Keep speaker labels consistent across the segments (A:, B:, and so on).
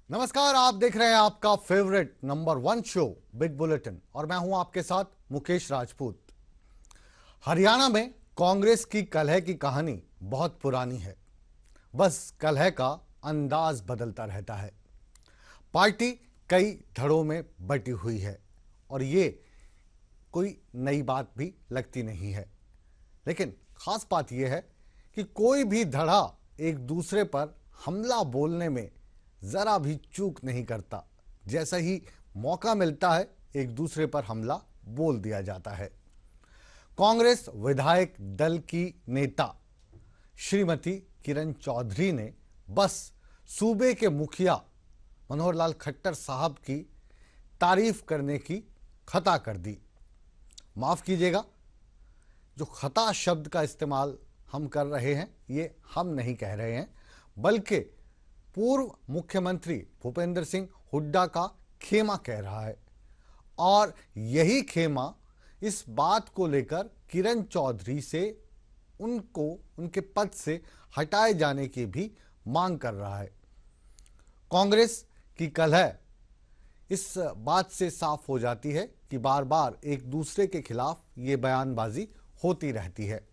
A: नमस्कार, आप देख रहे हैं आपका favourite number 1 show big bulletin और मैं हूं आपके साथ मुकेश राजपूत। हरियाणा में कांग्रेस की कलह की कहानी बहुत पुरानी है, बस कलह का अंदाज बदलता रहता है। पार्टी कई धड़ों में बटी हुई है और ये कोई नई बात भी लगती नहीं है, लेकिन खास बात यह है कि कोई भी धड़ा एक दूसरे पर हमला बोलने में जरा भी चूक नहीं करता। जैसा ही मौका मिलता है एक दूसरे पर हमला बोल दिया जाता है। कांग्रेस विधायक दल की नेता श्रीमती किरण चौधरी ने बस सूबे के मुखिया मनोहर लाल खट्टर साहब की तारीफ करने की खता कर दी। माफ कीजिएगा, जो खता शब्द का इस्तेमाल हम कर रहे हैं ये हम नहीं कह रहे हैं, बल्कि पूर्व मुख्यमंत्री भूपेंद्र सिंह हुड्डा का खेमा कह रहा है। और यही खेमा इस बात को लेकर किरण चौधरी से उनको उनके पद से हटाए जाने की भी मांग कर रहा है। कांग्रेस की कलह इस बात से साफ हो जाती है कि बार बार एक दूसरे के खिलाफ ये बयानबाजी होती रहती है।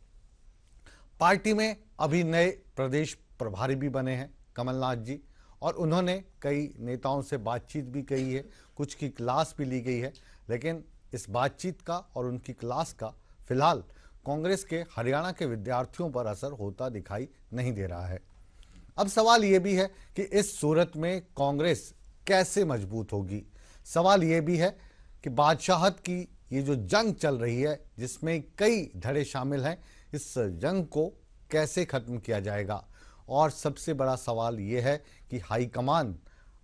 A: पार्टी में अभी नए प्रदेश प्रभारी भी बने हैं कमलनाथ जी, और उन्होंने कई नेताओं से बातचीत भी की है, कुछ की क्लास भी ली गई है, लेकिन इस बातचीत का और उनकी क्लास का फिलहाल कांग्रेस के हरियाणा के विद्यार्थियों पर असर होता दिखाई नहीं दे रहा है। अब सवाल ये भी है कि इस सूरत में कांग्रेस कैसे मजबूत होगी। सवाल ये भी है कि बादशाहत की ये जो जंग चल रही है जिसमें कई धड़े शामिल हैं, इस जंग को कैसे खत्म किया जाएगा। और सबसे बड़ा सवाल यह है कि हाईकमान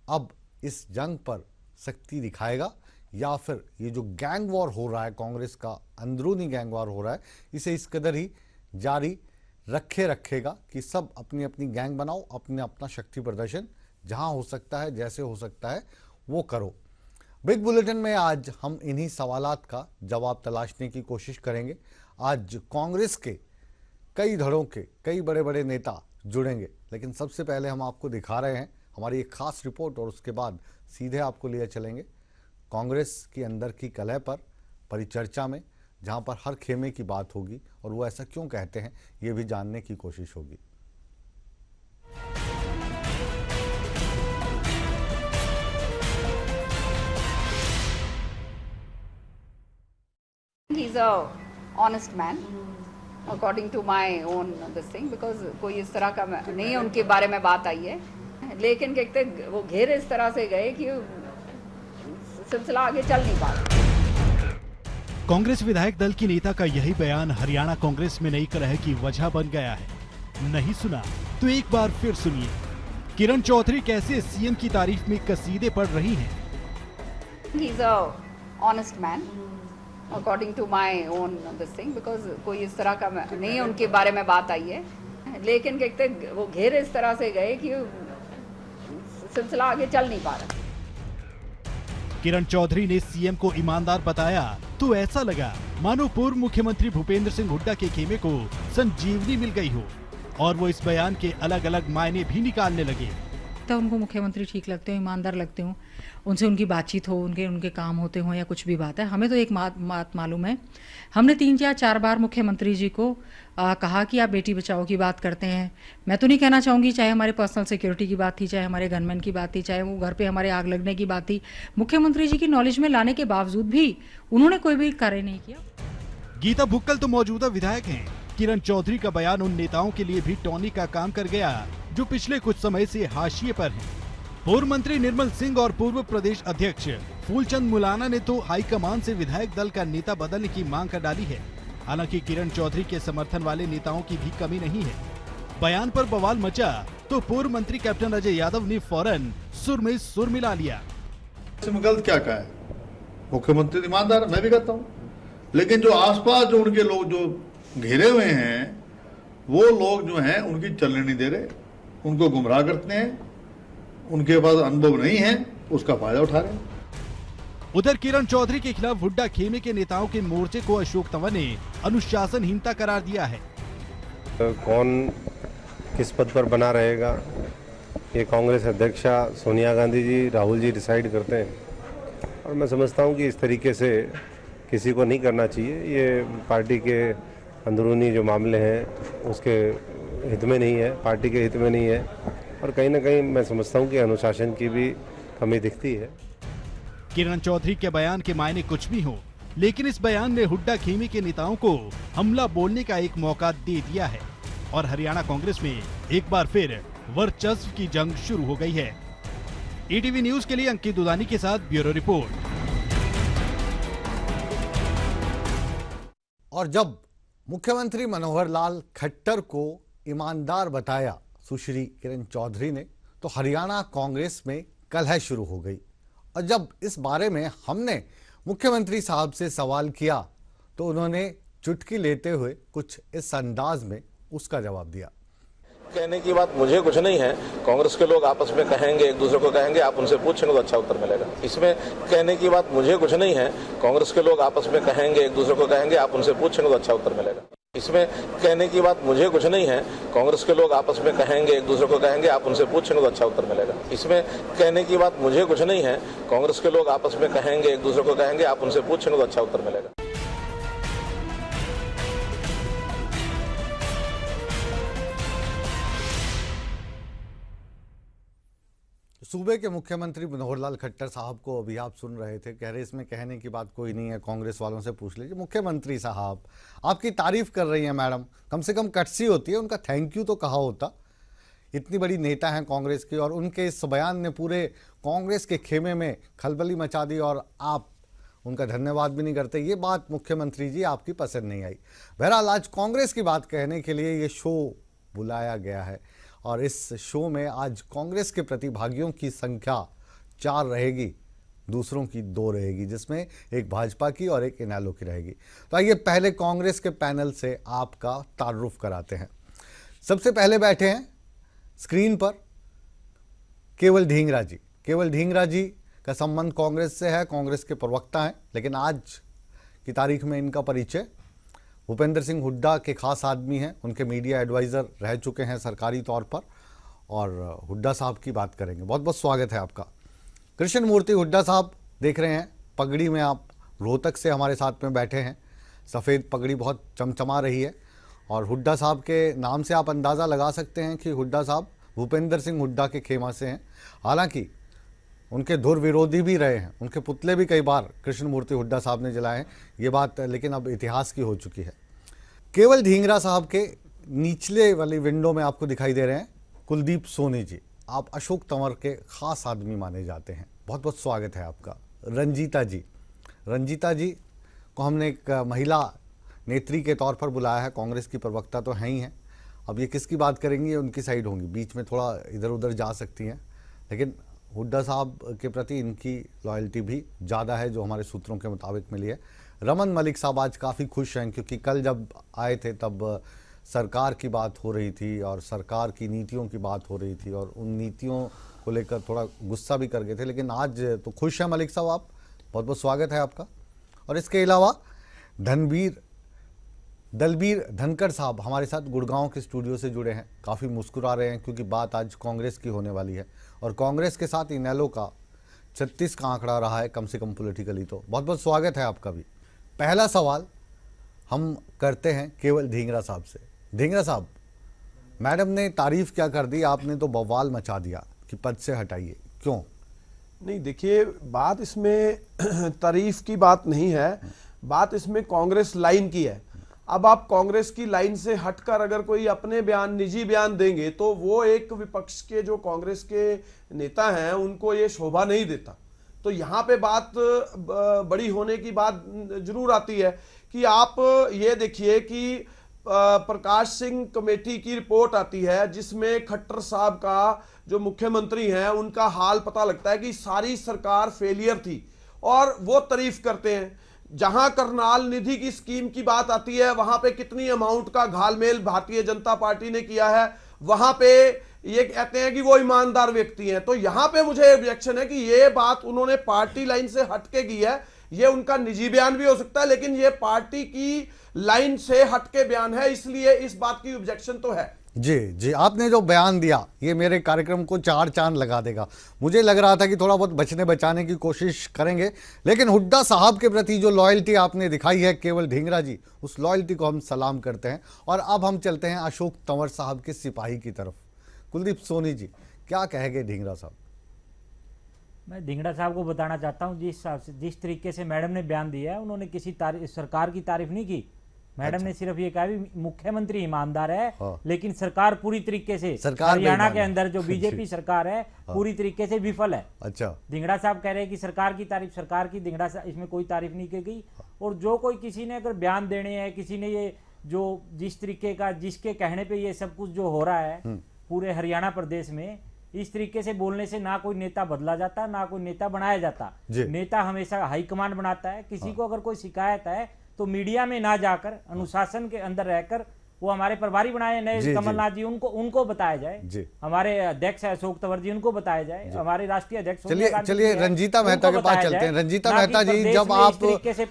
A: अब इस जंग पर सख्ती दिखाएगा या फिर ये जो गैंग वॉर हो रहा है, कांग्रेस का अंदरूनी गैंग वॉर हो रहा है, इसे इस कदर ही जारी रखेगा कि सब अपनी अपनी गैंग बनाओ, अपना शक्ति प्रदर्शन जहां हो सकता है, जैसे हो सकता है वो करो। बिग बुलेटिन में आज हम इन्हीं सवालात का जवाब तलाशने की कोशिश करेंगे। आज कांग्रेस के कई धड़ों के कई बड़े बड़े नेता जुड़ेंगे, लेकिन सबसे पहले हम आपको दिखा रहे हैं हमारी एक खास रिपोर्ट और उसके बाद सीधे आपको लिए चलेंगे कांग्रेस के अंदर की कलह पर परिचर्चा में, जहां पर हर खेमे की बात होगी और वो ऐसा क्यों कहते हैं ये भी जानने की कोशिश होगी।
B: He's a honest man, according to my own this thing, because कोई इस तरह का नहीं है उनके बारे में बात आई है, लेकिन कहते वो घेर इस तरह से गए कि सिलसिला आगे चल नहीं पा रहा।
C: कांग्रेस विधायक दल की नेता का यही बयान हरियाणा कांग्रेस में नई कलह की वजह बन गया है। नहीं सुना तो एक बार फिर सुनिए, किरण चौधरी कैसे सीएम की तारीफ में कसीदे पढ़ रही हैं।
B: He's a honest man, according to my own this thing, because कोई इस तरह का नहीं है उनके बारे में बात आई है, लेकिन कहते वो घेर इस तरह से गए कि सिलसिला आगे चल नहीं पा रहा।
C: किरण चौधरी ने सीएम को ईमानदार बताया तो ऐसा लगा मानो पूर्व मुख्यमंत्री भूपेंद्र सिंह हुड्डा के खेमे को संजीवनी मिल गई हो और वो इस बयान के अलग अलग मायने भी निकालने लगे।
D: तो उनको मुख्यमंत्री ठीक लगते हो, ईमानदार लगते हो, उनसे उनकी बातचीत हो, उनके काम होते हो या कुछ भी बात है। हमें तो एक बात मालूम है, हमने 3 या 4 बार मुख्यमंत्री जी को कहा कि आप बेटी बचाओ की बात करते हैं। मैं तो नहीं कहना चाहूँगी, चाहे हमारे पर्सनल सिक्योरिटी की बात थी, चाहे हमारे गनमैन की बात थी, चाहे वो घर पे हमारे आग लगने की बात थी, मुख्यमंत्री जी की नॉलेज में लाने के बावजूद भी उन्होंने कोई भी कार्य नहीं किया।
C: गीता भुक्कल तो मौजूदा विधायक हैं। किरण चौधरी का बयान उन नेताओं के लिए भी टॉनी का काम कर गया जो पिछले कुछ समय से हाशिए पर हैं। पूर्व मंत्री निर्मल सिंह और पूर्व प्रदेश अध्यक्ष फूलचंद मुलाना ने तो हाईकमान से विधायक दल का नेता बदलने की मांग कर डाली है। हालांकि किरण चौधरी के समर्थन वाले नेताओं की भी कमी नहीं है। बयान पर बवाल मचा तो पूर्व मंत्री कैप्टन अजय यादव ने फौरन सुर में सुर मिला लिया।
E: गलत क्या कहा है, मुख्यमंत्री ईमानदार, मैं भी कहता हूँ, लेकिन जो आसपास जो उनके लोग जो घेरे हुए हैं वो लोग जो हैं उनकी चलने नहीं दे रहे, उनको गुमराह करते हैं, उनके पास अनुभव नहीं है, उसका फायदा उठा रहे हैं।
C: उधर किरण चौधरी के खिलाफ हुड्डा खेमे के नेताओं के मोर्चे को अशोक तंवर ने अनुशासनहीनता करार दिया है।
F: कौन किस पद पर बना रहेगा ये कांग्रेस अध्यक्षा सोनिया गांधी जी, राहुल जी डिसाइड करते हैं और मैं समझता हूँ कि इस तरीके से किसी को नहीं करना चाहिए। ये पार्टी के अंदरूनी जो मामले हैं उसके हित में नहीं है, पार्टी के हित में नहीं है और कहीं ना कहीं मैं समझता हूँ कि अनुशासन की भी कमी दिखती है।
C: किरण चौधरी के बयान के मायने कुछ भी हो, लेकिन इस बयान ने हुड्डा खेमी के नेताओं को हमला बोलने का एक मौका दे दिया है और हरियाणा कांग्रेस में एक बार फिर वर्चस्व की जंग शुरू हो गई है। ईटीवी न्यूज के लिए अंकित दुदानी के साथ ब्यूरो रिपोर्ट।
A: और जब मुख्यमंत्री मनोहर लाल खट्टर को ईमानदार बताया सुश्री किरण चौधरी ने, तो हरियाणा कांग्रेस में कलह शुरू हो गई। और जब इस बारे में हमने मुख्यमंत्री साहब से सवाल किया तो उन्होंने चुटकी लेते हुए कुछ इस अंदाज में उसका जवाब दिया।
G: कहने की बात मुझे कुछ नहीं है, कांग्रेस के लोग आपस में कहेंगे, एक दूसरे को कहेंगे, आप उनसे पूछेंगे तो अच्छा उत्तर मिलेगा। इसमें कहने की बात मुझे कुछ नहीं है, कांग्रेस के लोग आपस में कहेंगे, एक दूसरे को कहेंगे, आप उनसे पूछेंगे तो अच्छा उत्तर मिलेगा। इसमें कहने की बात मुझे कुछ नहीं है, कांग्रेस के लोग आपस में कहेंगे, एक दूसरे को कहेंगे, आप उनसे पूछेंगे तो अच्छा उत्तर मिलेगा। इसमें कहने की बात मुझे कुछ नहीं है, कांग्रेस के लोग आपस में कहेंगे, एक दूसरे को कहेंगे, आप उनसे पूछेंगे तो अच्छा उत्तर मिलेगा।
A: सूबे के मुख्यमंत्री मनोहर लाल खट्टर साहब को अभी आप सुन रहे थे, कह रहे इसमें कहने की बात कोई नहीं है, कांग्रेस वालों से पूछ लीजिए। मुख्यमंत्री साहब आपकी तारीफ कर रही हैं मैडम, कम से कम कटसी होती है, उनका थैंक यू तो कहा होता। इतनी बड़ी नेता हैं कांग्रेस की और उनके इस बयान ने पूरे कांग्रेस के खेमे में खलबली मचा दी और आप उनका धन्यवाद भी नहीं करते। ये बात मुख्यमंत्री जी आपकी पसंद नहीं आई। बहरहाल आज कांग्रेस की बात कहने के लिए ये शो बुलाया गया है और इस शो में आज कांग्रेस के प्रतिभागियों की संख्या 4 रहेगी, दूसरों की 2 रहेगी, जिसमें एक भाजपा की और एक इनेलो की रहेगी। तो आइए पहले कांग्रेस के पैनल से आपका तारुफ कराते हैं। सबसे पहले बैठे हैं स्क्रीन पर केवल ढींगरा जी। केवल ढींगरा जी का संबंध कांग्रेस से है, कांग्रेस के प्रवक्ता हैं, लेकिन आज की तारीख में इनका परिचय भूपेंद्र सिंह हुड्डा के खास आदमी हैं, उनके मीडिया एडवाइज़र रह चुके हैं सरकारी तौर पर और हुड्डा साहब की बात करेंगे। बहुत बहुत स्वागत है आपका। कृष्ण मूर्ति हुड्डा साहब देख रहे हैं पगड़ी में, आप रोहतक से हमारे साथ में बैठे हैं, सफ़ेद पगड़ी बहुत चमचमा रही है और हुड्डा साहब के नाम से आप अंदाज़ा लगा सकते हैं कि हुड्डा साहब भूपेंद्र सिंह हुड्डा के खेमा से हैं। हालांकि उनके धुर विरोधी भी रहे हैं, उनके पुतले भी कई बार कृष्ण मूर्ति हुड्डा साहब ने जलाए हैं, ये बात लेकिन अब इतिहास की हो चुकी है। केवल ढींगरा साहब के निचले वाली विंडो में आपको दिखाई दे रहे हैं कुलदीप सोनी जी। आप अशोक तंवर के खास आदमी माने जाते हैं, बहुत बहुत स्वागत है आपका। रंजीता जी, रंजीता जी को हमने एक महिला नेत्री के तौर पर बुलाया है, कांग्रेस की प्रवक्ता तो हैं ही हैं। अब ये किसकी बात करेंगी, ये उनकी साइड होंगी, बीच में थोड़ा इधर उधर जा सकती हैं, लेकिन हुड्डा साहब के प्रति इनकी लॉयल्टी भी ज़्यादा है जो हमारे सूत्रों के मुताबिक मिली है। रमन मलिक साहब आज काफ़ी खुश हैं क्योंकि कल जब आए थे तब सरकार की बात हो रही थी और सरकार की नीतियों की बात हो रही थी और उन नीतियों को लेकर थोड़ा गुस्सा भी कर गए थे, लेकिन आज तो खुश हैं मलिक साहब आप, बहुत बहुत स्वागत है आपका। और इसके अलावा दलबीर धनखड़ साहब हमारे साथ गुड़गांव के स्टूडियो से जुड़े हैं, काफ़ी मुस्कुरा रहे हैं क्योंकि बात आज कांग्रेस की होने वाली है और कांग्रेस के साथ इनेलो का 36 का आंकड़ा रहा है कम से कम पॉलिटिकली। तो बहुत बहुत स्वागत है आपका भी। पहला सवाल हम करते हैं केवल ढींगरा साहब से। ढींगरा साहब, मैडम ने तारीफ क्या कर दी, आपने तो बवाल मचा दिया कि पद से हटाइए, क्यों?
H: नहीं, देखिए बात इसमें तारीफ की बात नहीं है, बात इसमें कांग्रेस लाइन की है। अब आप कांग्रेस की लाइन से हटकर अगर कोई अपने बयान, निजी बयान देंगे तो वो एक विपक्ष के जो कांग्रेस के नेता हैं उनको ये शोभा नहीं देता। तो यहाँ पे बात बड़ी होने की बात जरूर आती है कि आप ये देखिए कि प्रकाश सिंह कमेटी की रिपोर्ट आती है जिसमें खट्टर साहब का जो मुख्यमंत्री हैं उनका हाल पता लगता है कि सारी सरकार फेलियर थी और वो तारीफ करते हैं। जहां करनाल निधि की स्कीम की बात आती है वहां पे कितनी अमाउंट का घालमेल भारतीय जनता पार्टी ने किया है, वहां पे ये कहते हैं कि वो ईमानदार व्यक्ति हैं। तो यहां पे मुझे ऑब्जेक्शन है कि ये बात उन्होंने पार्टी लाइन से हटके की है, ये उनका निजी बयान भी हो सकता है, लेकिन ये पार्टी की लाइन से हटके बयान है, इसलिए इस बात की ऑब्जेक्शन तो है।
A: जी जी, आपने जो बयान दिया ये मेरे कार्यक्रम को 4 चांद लगा देगा। मुझे लग रहा था कि थोड़ा बहुत बचने बचाने की कोशिश करेंगे, लेकिन हुड्डा साहब के प्रति जो लॉयल्टी आपने दिखाई है केवल ढींगरा जी, उस लॉयल्टी को हम सलाम करते हैं। और अब हम चलते हैं अशोक तंवर साहब के सिपाही की तरफ। कुलदीप सोनी जी, क्या कहेंगे ढींगरा साहब?
I: मैं ढींगरा साहब को बताना चाहता हूँ, जिस तरीके से मैडम ने बयान दिया है, उन्होंने किसी सरकार की तारीफ नहीं की। मैडम ने सिर्फ ये कहा भी मुख्यमंत्री ईमानदार है, लेकिन सरकार पूरी तरीके से, हरियाणा के अंदर जो बीजेपी सरकार है पूरी तरीके से विफल है।
A: अच्छा,
I: ढींगरा साहब कह रहे हैं कि सरकार की तारीफ सरकार की, ढींगरा साहब इसमें कोई तारीफ नहीं की गई। और जो कोई किसी ने अगर बयान देने हैं, किसी ने ये जो जिस तरीके का जिसके कहने पे ये सब कुछ जो हो रहा है पूरे हरियाणा प्रदेश में, इस तरीके से बोलने से ना कोई नेता बदला जाता, ना कोई नेता बनाया जाता। नेता हमेशा हाईकमांड बनाता है। किसी को अगर कोई शिकायत है तो मीडिया में ना जाकर अनुशासन के अंदर रहकर वो हमारे प्रभारी बनाए नए कमलनाथ जी, उनको बताया जाए, हमारे अध्यक्ष अशोक तंवर जी उनको बताया जाए, हमारे राष्ट्रीय अध्यक्ष।
A: चलिए रंजीता मेहता के पास चलते हैं। रंजीता मेहता जी, जब आप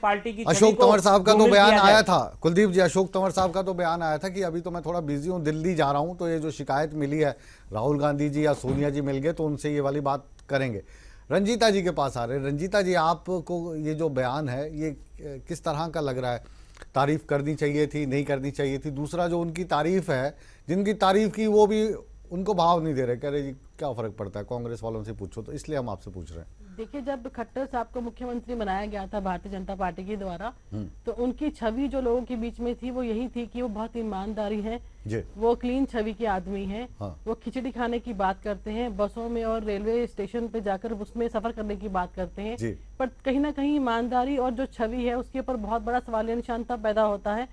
I: पार्टी की
A: अशोक तंवर साहब का तो बयान आया था, कुलदीप जी अशोक तंवर साहब का तो बयान आया था कि अभी तो मैं थोड़ा बिजी हूँ, दिल्ली जा रहा हूँ, तो ये जो शिकायत मिली है राहुल गांधी जी या सोनिया जी मिल गए तो उनसे ये वाली बात करेंगे। रंजीता जी के पास आ रहे हैं। रंजीता जी, आपको ये जो बयान है ये किस तरह का लग रहा है? तारीफ करनी चाहिए थी, नहीं करनी चाहिए थी? दूसरा जो उनकी तारीफ है, जिनकी तारीफ की वो भी उनको भाव नहीं दे रहे, कह रहे जी क्या फर्क पड़ता है, कांग्रेस वालों से पूछो, तो इसलिए हम आपसे पूछ रहे हैं।
J: देखिए, जब खट्टर साहब को मुख्यमंत्री बनाया गया था भारतीय जनता पार्टी के द्वारा, तो उनकी छवि जो लोगों के बीच में थी वो यही थी कि वो बहुत ईमानदारी है, वो क्लीन छवि के आदमी हैं। वो खिचड़ी खाने की बात करते हैं, बसों में और रेलवे स्टेशन पे जाकर उसमें सफर करने की बात करते हैं, पर कहीं ना कहीं ईमानदारी और जो छवि है उसके ऊपर बहुत बड़ा सवालिया निशान तब पैदा होता है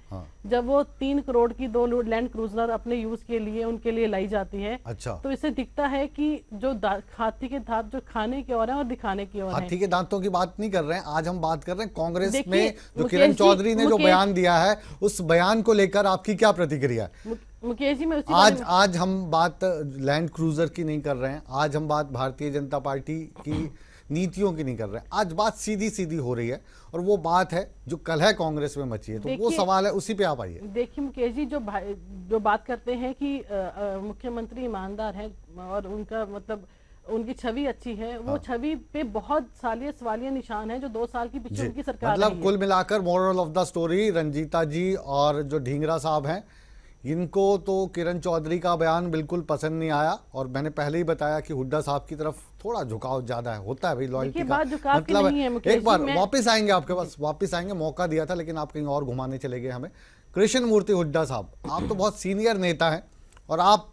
J: जब वो 3 करोड़ की 2 लैंड क्रूजर अपने यूज के लिए उनके लिए लाई जाती है। तो इससे दिखता है कि जो हाथी के दांत जो खाने की ओर है और दिखाने की ओर है।
A: हाथी के दांतों की बात नहीं कर रहे हैं, आज हम बात कर रहे हैं कांग्रेस में जो किरण चौधरी ने जो बयान दिया है, उस बयान को लेकर आपकी क्या प्रतिक्रिया है?
J: मुकेश जी, मैं
A: आज हम बात लैंड क्रूजर की नहीं कर रहे हैं, आज हम बात भारतीय जनता पार्टी की नीतियों की नहीं कर रहे हैं, आज बात सीधी सीधी हो रही है और वो बात है जो कल है कांग्रेस में मची है, तो वो सवाल है, उसी पे आप आइए।
J: देखिए मुकेश जी, जो बात करते हैं कि मुख्यमंत्री ईमानदार है और उनका मतलब उनकी छवि अच्छी है, वो छवि पे बहुत सवालिया निशान है जो 2 साल की पीछे उनकी सरकार
A: मतलब कुल मिलाकर moral of the story, Ranjeeta ji और जो ढींगरा साहब हैं, इनको तो किरण चौधरी का बयान बिल्कुल पसंद नहीं आया। और मैंने पहले ही बताया कि हुड्डा साहब की तरफ थोड़ा झुकाव ज्यादा है, होता है भाई, लॉयल्टी का मतलब है। एक बार वापस आएंगे आपके पास, वापस आएंगे, मौका दिया था लेकिन आप कहीं और घुमाने चले गए हमें। कृष्ण मूर्ति हुड्डा साहब, आप तो बहुत सीनियर नेता हैं और आप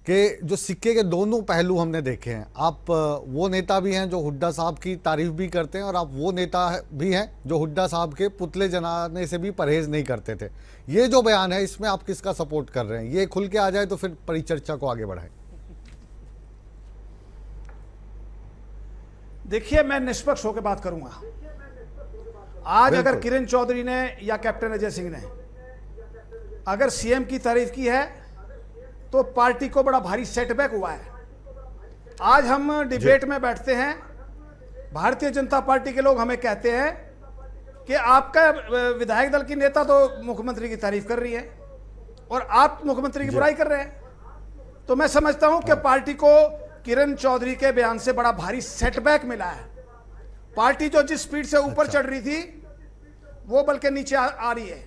A: के जो सिक्के के दोनों पहलू हमने देखे हैं। आप वो नेता भी हैं जो हुड्डा साहब की तारीफ भी करते हैं और आप वो नेता भी हैं जो हुड्डा साहब के पुतले जलाने से भी परहेज नहीं करते थे। ये जो बयान है इसमें आप किसका सपोर्ट कर रहे हैं? ये खुल के आ जाए तो फिर परिचर्चा को आगे बढ़ाएं।
K: देखिए, मैं निष्पक्ष होकर बात करूंगा। आज अगर किरण चौधरी ने या कैप्टन अजय सिंह ने अगर सीएम की तारीफ की है तो पार्टी को बड़ा भारी सेटबैक हुआ है। आज हम डिबेट में बैठते हैं, भारतीय जनता पार्टी के लोग हमें कहते हैं कि आपका विधायक दल की नेता तो मुख्यमंत्री की तारीफ कर रही है और आप मुख्यमंत्री की बुराई कर रहे हैं। तो मैं समझता हूं कि पार्टी को किरण चौधरी के बयान से बड़ा भारी सेटबैक मिला है। पार्टी जो जिस स्पीड से ऊपर चढ़ रही थी वो बल्कि नीचे आ रही है।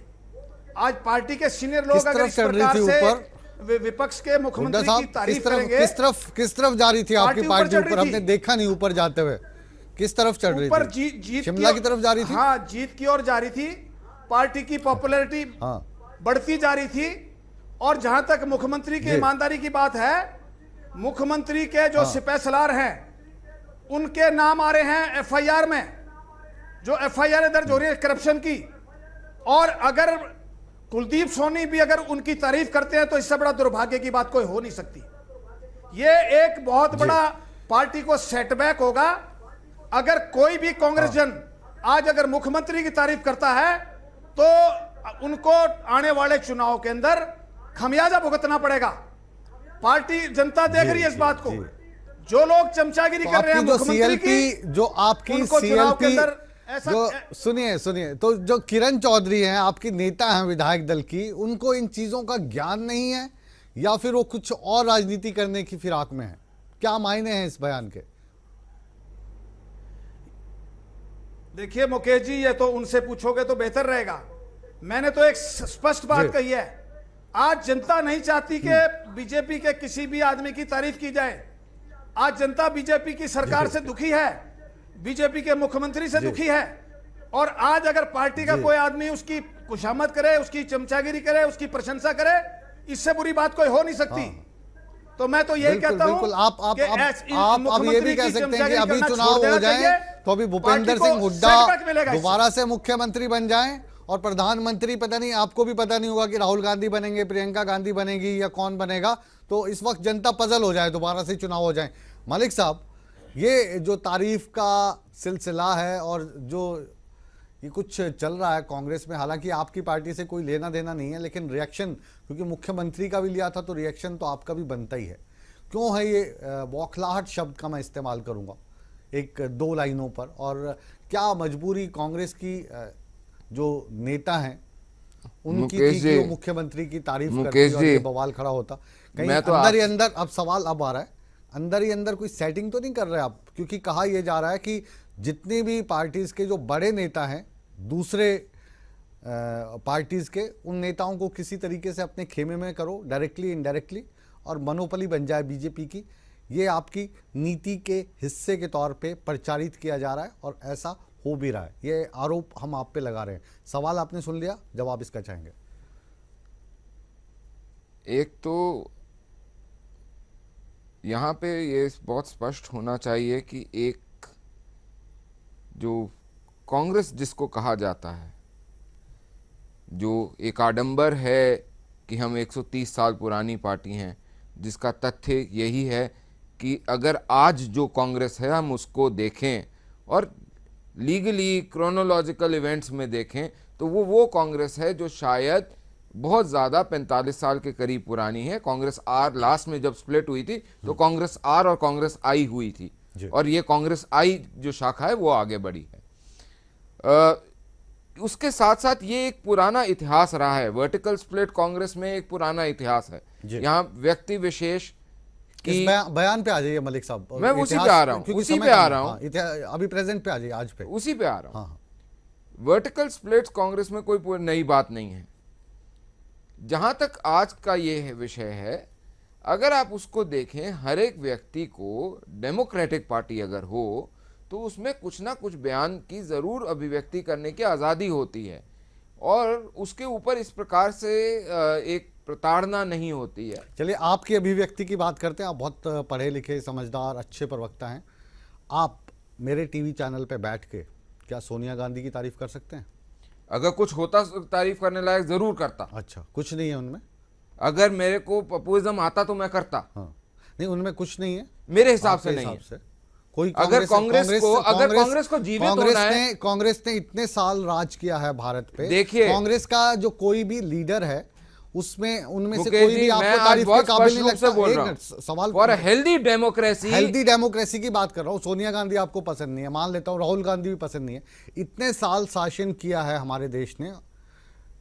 K: आज पार्टी के सीनियर लोग अगर इस प्रकार से विपक्ष के मुख्यमंत्री की तारीफ करेंगे,
A: किस तरफ जा रही थी आपकी पार्टी ऊपर? हमने देखा नहीं ऊपर जाते हुए, किस तरफ चढ़ रही थी?
K: ऊपर जीत
A: शिमला की तरफ जा रही थी।
K: हाँ, जीत की ओर जा रही थी। पार्टी की पॉपुलैरिटी बढ़ती जा रही थी। और जहां तक मुख्यमंत्री की ईमानदारी की बात है, मुख्यमंत्री के जो सिपह सलार हैं उनके नाम आ रहे हैं एफआईआर में, जो एफआईआर दर्ज हो रही है करप्शन की। और अगर कुलदीप सोनी भी अगर उनकी तारीफ करते हैं तो इससे बड़ा दुर्भाग्य की बात कोई हो नहीं सकती। ये एक बहुत बड़ा पार्टी को सेटबैक होगा। अगर कोई भी कांग्रेस जन आज अगर मुख्यमंत्री की तारीफ करता है तो उनको आने वाले चुनाव के अंदर खमियाजा भुगतना पड़ेगा। पार्टी जनता देख रही है इस बात को। जो लोग चमचागिरी
A: तो
K: कर रहे हैं
A: आपकी जो
K: मुख्यमंत्री की,
A: CLP जो आपकी
K: उनको चुनाव के
A: CLP
K: अंदर ऐसा
A: जो सुनिए तो जो किरण चौधरी हैं आपकी नेता हैं विधायक दल की, उनको इन चीजों का ज्ञान नहीं है या फिर वो कुछ और राजनीति करने की फिराक में है? क्या मायने हैं इस बयान के?
K: देखिए मुकेश जी, ये तो उनसे पूछोगे तो बेहतर रहेगा। मैंने तो एक स्पष्ट बात कही है। आज जनता नहीं चाहती कि बीजेपी के किसी भी आदमी की तारीफ की जाए। आज जनता बीजेपी की सरकार से दुखी है, बीजेपी के मुख्यमंत्री से दुखी है। और आज अगर पार्टी का कोई आदमी उसकी खुशामद करे, उसकी चमचागिरी करे, उसकी प्रशंसा करे, इससे बुरी बात कोई हो नहीं सकती। तो मैं तो यही कहता हूं
A: बिल्कुल आप ये भी कह सकते हैं कि अभी चुनाव हो जाए तो अभी भूपेंद्र सिंह हुड्डा दोबारा से मुख्यमंत्री बन जाएं और प्रधानमंत्री पता नहीं, आपको भी पता नहीं होगा कि राहुल गांधी बनेंगे, प्रियंका गांधी बनेगी या कौन बनेगा। तो इस वक्त जनता पजल हो जाए, दोबारा से चुनाव हो जाए। मलिक साहब, ये जो तारीफ का सिलसिला है और जो ये कुछ चल रहा है कांग्रेस में, हालांकि आपकी पार्टी से कोई लेना देना नहीं है, लेकिन रिएक्शन, क्योंकि मुख्यमंत्री का भी लिया था तो रिएक्शन तो आपका भी बनता ही है। क्यों है ये बौखलाहट शब्द का मैं इस्तेमाल करूंगा एक दो लाइनों पर, और क्या मजबूरी कांग्रेस की जो नेता हैं उनकी थी कि वो मुख्यमंत्री की तारीफ करते और ये बवाल खड़ा होता? कहीं अंदर ही अंदर, अब सवाल अब आ रहा है, अंदर ही अंदर कोई सेटिंग तो नहीं कर रहे आप? क्योंकि कहा यह जा रहा है कि जितने भी पार्टीज के जो बड़े नेता हैं दूसरे पार्टीज के, उन नेताओं को किसी तरीके से अपने खेमे में करो, डायरेक्टली इनडायरेक्टली, और मोनोपोली बन जाए बीजेपी की। ये आपकी नीति के हिस्से के तौर पे प्रचारित किया जा रहा है और ऐसा हो भी रहा है। ये आरोप हम आप पे लगा रहे हैं। सवाल आपने सुन लिया, जवाब इसका चाहेंगे?
L: एक तो यहाँ पे ये बहुत स्पष्ट होना चाहिए कि एक जो कांग्रेस जिसको कहा जाता है, जो एक आडंबर है कि हम 130 साल पुरानी पार्टी हैं, जिसका तथ्य यही है कि अगर आज जो कांग्रेस है हम उसको देखें और लीगली क्रोनोलॉजिकल इवेंट्स में देखें तो वो कांग्रेस है जो शायद बहुत ज़्यादा 45 साल के करीब पुरानी है। कांग्रेस आर लास्ट में जब स्प्लिट हुई थी तो कांग्रेस आर और कांग्रेस आई हुई थी, और ये कांग्रेस आई जो शाखा है वो आगे बढ़ी है। उसके साथ साथ ये एक पुराना इतिहास रहा है। वर्टिकल स्प्लिट कांग्रेस में एक पुराना इतिहास है। यहाँ व्यक्ति विशेष
A: की बयान पे आ जाइए मलिक साहब,
L: मैं उसी पे आ रहा हूँ, उसी पे आ रहा हूँ,
A: अभी प्रेजेंट पे आ जाइए, आज पे
L: उसी पे आ रहा हूँ। वर्टिकल स्प्लिट कांग्रेस में कोई नई बात नहीं है। जहां तक आज का ये विषय है, अगर आप उसको देखें, हर एक व्यक्ति को डेमोक्रेटिक पार्टी अगर हो तो उसमें कुछ ना कुछ बयान की जरूर अभिव्यक्ति करने की आज़ादी होती है और उसके ऊपर इस प्रकार से एक प्रताड़ना नहीं होती है।
A: चलिए आपकी अभिव्यक्ति की बात करते हैं। आप बहुत पढ़े लिखे, समझदार, अच्छे प्रवक्ता हैं। आप मेरे टीवी चैनल पे बैठ के क्या सोनिया गांधी की तारीफ कर सकते हैं?
L: अगर कुछ होता तारीफ करने लायक जरूर करता।
A: अच्छा, कुछ नहीं है उनमें?
L: अगर मेरे को पॉपुलिज्म आता तो मैं करता।
A: हाँ, नहीं उनमें कुछ नहीं है
L: मेरे हिसाब से, नहीं है।
A: कोई
L: अगर कांग्रेस को जीवित होना है,
A: कांग्रेस ने इतने साल राज किया है भारत पे।
L: देखिए,
A: कांग्रेस का जो कोई भी लीडर है उसमें, उनमें से कोई भी आपको तारीफ के काबिल नहीं लगता। सवाल
L: फॉर हेल्दी
A: डेमोक्रेसी की बात कर रहा हूँ। सोनिया गांधी आपको पसंद नहीं है, मान लेता हूँ राहुल गांधी भी पसंद नहीं है। इतने साल शासन किया है हमारे देश ने,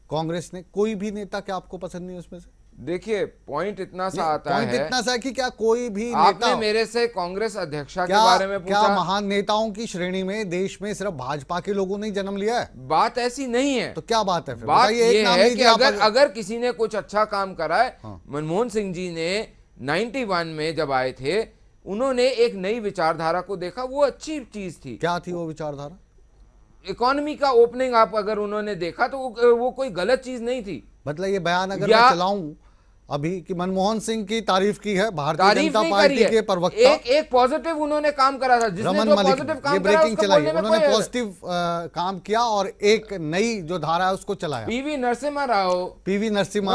A: कांग्रेस ने, कोई भी नेता क्या आपको पसंद नहीं है उसमें से?
L: देखिए, पॉइंट इतना सा आता है,
A: पॉइंट इतना सा है कि क्या कोई भी
L: आपने मेरे से कांग्रेस अध्यक्षा के बारे में पूछा?
A: क्या महान नेताओं की श्रेणी में देश में सिर्फ भाजपा के लोगों ने जन्म लिया है?
L: बात ऐसी नहीं है।
A: तो क्या बात है फिर?
L: बात ये है कि अगर किसी ने कुछ अच्छा काम करा है, मनमोहन सिंह जी ने 91 में जब आए थे, उन्होंने एक नई विचारधारा को देखा, वो अच्छी चीज थी।
A: क्या थी वो विचारधारा?
L: इकोनॉमी का ओपनिंग आप अगर उन्होंने देखा तो वो कोई गलत चीज नहीं थी।
A: मतलब ये बयान अगर मैं चलाऊं अभी कि मनमोहन सिंह की तारीफ की है भारतीय जनता पार्टी के प्रवक्ता,
L: एक पॉजिटिव उन्होंने काम करा था, जिसने जो पॉजिटिव काम करा उसको बोलने में
A: उन्होंने पॉजिटिव काम किया और एक नई जो धारा है उसको चलाया।
L: पीवी नरसिम्हा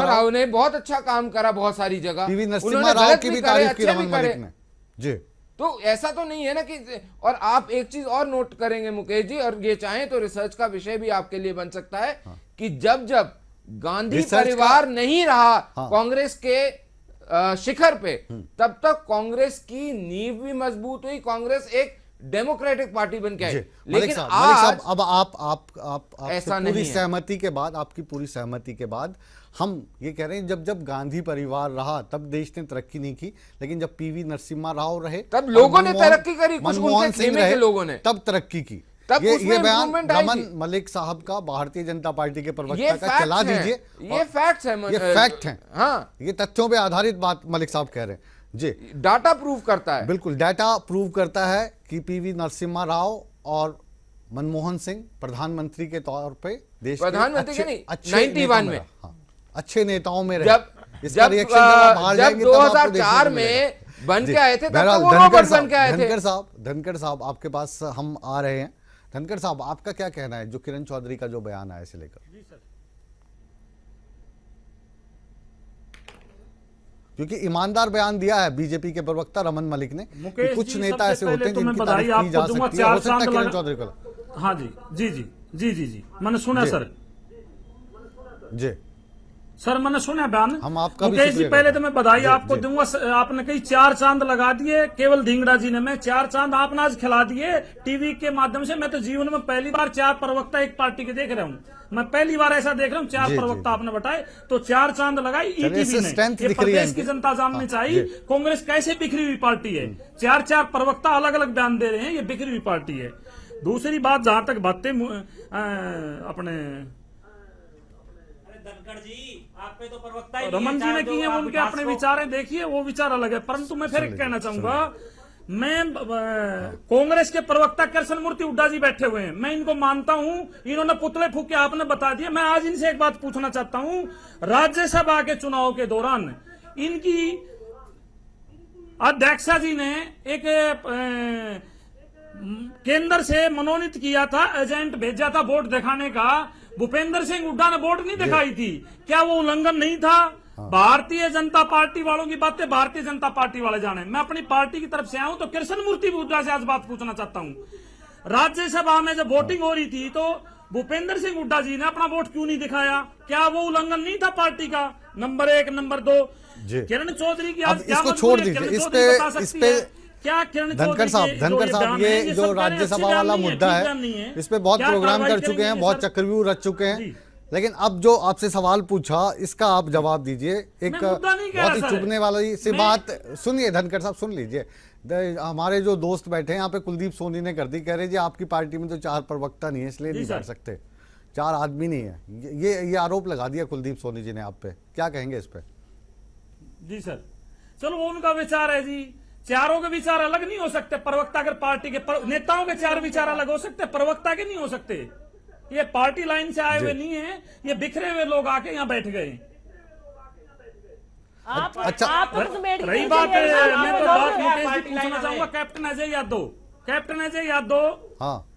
A: राव
L: ने बहुत अच्छा काम करा बहुत सारी जगह।
A: पीवी नरसिम्हा राव की भी तारीफ की रमन मलिक ने जी।
L: तो ऐसा तो नहीं है ना कि, और आप एक चीज और नोट करेंगे मुकेश जी, और ये चाहें तो रिसर्च का विषय भी आपके लिए बन सकता है कि जब गांधी परिवार नहीं रहा कांग्रेस के शिखर पे, तब तक कांग्रेस की नींव भी मजबूत हुई, कांग्रेस एक डेमोक्रेटिक पार्टी बन के आई। लेकिन आज
A: अब आप
L: ऐसा
A: पूरी
L: नहीं है।
A: सहमति के बाद, आपकी पूरी सहमति के बाद हम ये कह रहे हैं जब गांधी परिवार रहा तब देश ने तरक्की नहीं की, लेकिन जब पीवी नरसिम्हा राव रहे
L: तब लोगों ने तरक्की करी, कुछ
A: मनमोहन
L: उनके
A: सिंह
L: खेमे
A: रहे
L: के लोगों ने
A: तब तरक्की की।
L: तब
A: ये
L: उसमें
A: बयान
L: improvement आई
A: रमन
L: थी।
A: मलिक साहब का, भारतीय जनता पार्टी के
L: ये
A: प्रवक्ता का,
L: facts
A: चला
L: हैं,
A: दीजिए।
L: ये फैक्ट्स है,
A: ये फैक्ट हैं,
L: हाँ,
A: ये तथ्यों पे आधारित बात मलिक साहब कह रहे हैं जी।
L: डाटा प्रूव करता है,
A: बिल्कुल डाटा प्रूव करता है कि पीवी नरसिम्हा राव और मनमोहन सिंह प्रधानमंत्री के तौर पे देश के
L: प्रधानमंत्री के नहीं,
A: अच्छे
L: 91
A: नेताओं
L: में।
A: हाँ, अच्छे नेताओं में रहे।
L: जब
A: इसका रिएक्शन जब आप बाहर जाएंगे तब आपको देखने
L: 2004
A: को मिलेगा।
L: में बन
A: जी।
L: के आए थे, तब
A: बहरहाल
L: तो वो रॉबर्ट बन के आए थे।
A: धनखड़ साहब आपके पास हम आ रहे हैं। धनखड़ साहब, आपका क्या कहना है जो किरण चौधरी का जो बयान आया इसे लेकर? क्योंकि ईमानदार बयान दिया है बीजेपी के प्रवक्ता रमन मलिक ने कि कुछ नेता ऐसे होते हैं जिनकी तारीफ की जा सकती है, हो सकता है किरण चौधरी को।
M: हाँ जी जी जी जी जी जी मैंने सुना सर
A: जी
M: सर मैंने सुना बयान।
A: हम आपका भी
M: मुकेश जी
A: शुक्रिया
M: पहले
A: करते
M: तो मैं
A: हैं।
M: बधाई
A: जी,
M: आपको
A: जी।
M: दूंगा। आपने कई 4 चांद लगा दिए केवल धिंगड़ा जी ने। मैं 4 चांद आपने आज खिला दिए टीवी के माध्यम से। मैं तो जीवन में पहली बार 4 प्रवक्ता एक पार्टी के देख रहा हूँ। मैं पहली बार ऐसा देख रहा हूँ 4
A: जी,
M: प्रवक्ता
A: जी।
M: आपने बताए, तो 4 चांद लगाई ईटीवी
A: इससे
M: ने।
A: strength
M: ये
A: दिख रही है
M: प्रदेश की
A: इनकी।
M: जनता जाननी
A: हाँ,
M: चाहिए
A: जी।
M: कांग्रेस कैसे बिखरी हुई पार्टी है। 4 प्रवक्ता अलग अलग बयान दे रहे हैं, ये बिखरी हुई पार्टी है। दूसरी बात, जहां तक बातें अपने
I: धनखड़ जी आप पे तो प्रवक्ता ही
M: रमन जी ने की है, उनके अपने विचार हैं, देखिए वो विचार अलग है। परंतु मैं फिर कहना चाहूंगा, मैं कांग्रेस के प्रवक्ता कृष्ण मूर्ति हुड्डा जी बैठे हुए हैं, मैं इनको मानता हूं। इन्होंने पुतले फूके आपने बता दिया। मैं आज इनसे एक बात पूछना चाहता हूं, राज्यसभा के चुनाव के दौरान इनकी अध्यक्षा जी ने एक केंद्र से मनोनीत किया था, एजेंट भेजा था वोट दिखाने का। भूपेंद्र सिंह हुड्डा ने वोट नहीं दिखाई थी, क्या वो उल्लंघन नहीं था? भारतीय जनता पार्टी वालों की बातें भारतीय जनता पार्टी वाले जाने। मैं अपनी पार्टी की तरफ से आऊं तो कृष्ण मूर्ति हुड्डा से आज बात पूछना चाहता हूं। राज्यसभा में जब वोटिंग हो रही थी तो भूपेंद्र सिंह हुड्डा जी ने अपना वोट क्यों नहीं दिखाया? क्या वो उल्लंघन नहीं था पार्टी का? नंबर 1। नंबर 2, किरण चौधरी की आज क्या
A: इसको छोड़
M: मजबूरी है?
A: दीजिए,
M: किरण
A: इस
M: चौधरी बता
A: पे
M: सकती है क्या किरण
A: धनखड़ साहब, ये जो राज्यसभा वाला मुद्दा है, इस पे बहुत प्रोग्राम कर चुके हैं, बहुत चक्रव्यूह रच चुके हैं। लेकिन अब जो आपसे सवाल पूछा इसका आप जवाब दीजिए। एक बहुत ही चुभने वाली सी बात सुनिए धनखड़ साहब, सुन लीजिए। हमारे जो दोस्त बैठे हैं यहाँ पे, कुलदीप सोनी ने कर दी, कह रहे जी आपकी पार्टी में तो 4 प्रवक्ता नहीं है इसलिए नहीं बैठ सकते, 4 आदमी नहीं है। ये आरोप लगा दिया कुलदीप सोनी जी ने आप पे, क्या कहेंगे इस पे?
M: जी सर, चलो वो उनका विचार है जी। चारों के विचार अलग नहीं हो सकते। प्रवक्ता अगर पार्टी के नेताओं के 4 विचार अलग हो सकते, प्रवक्ता के नहीं हो सकते। ये पार्टी लाइन से आए हुए नहीं है, ये बिखरे हुए लोग आके यहाँ बैठ गए।
A: अच्छा,
M: रही बात, मैं तो बात मुकेश जी पूछना चाहूंगा कैप्टन अजय यादव। कैप्टन अजय यादव,
A: हाँ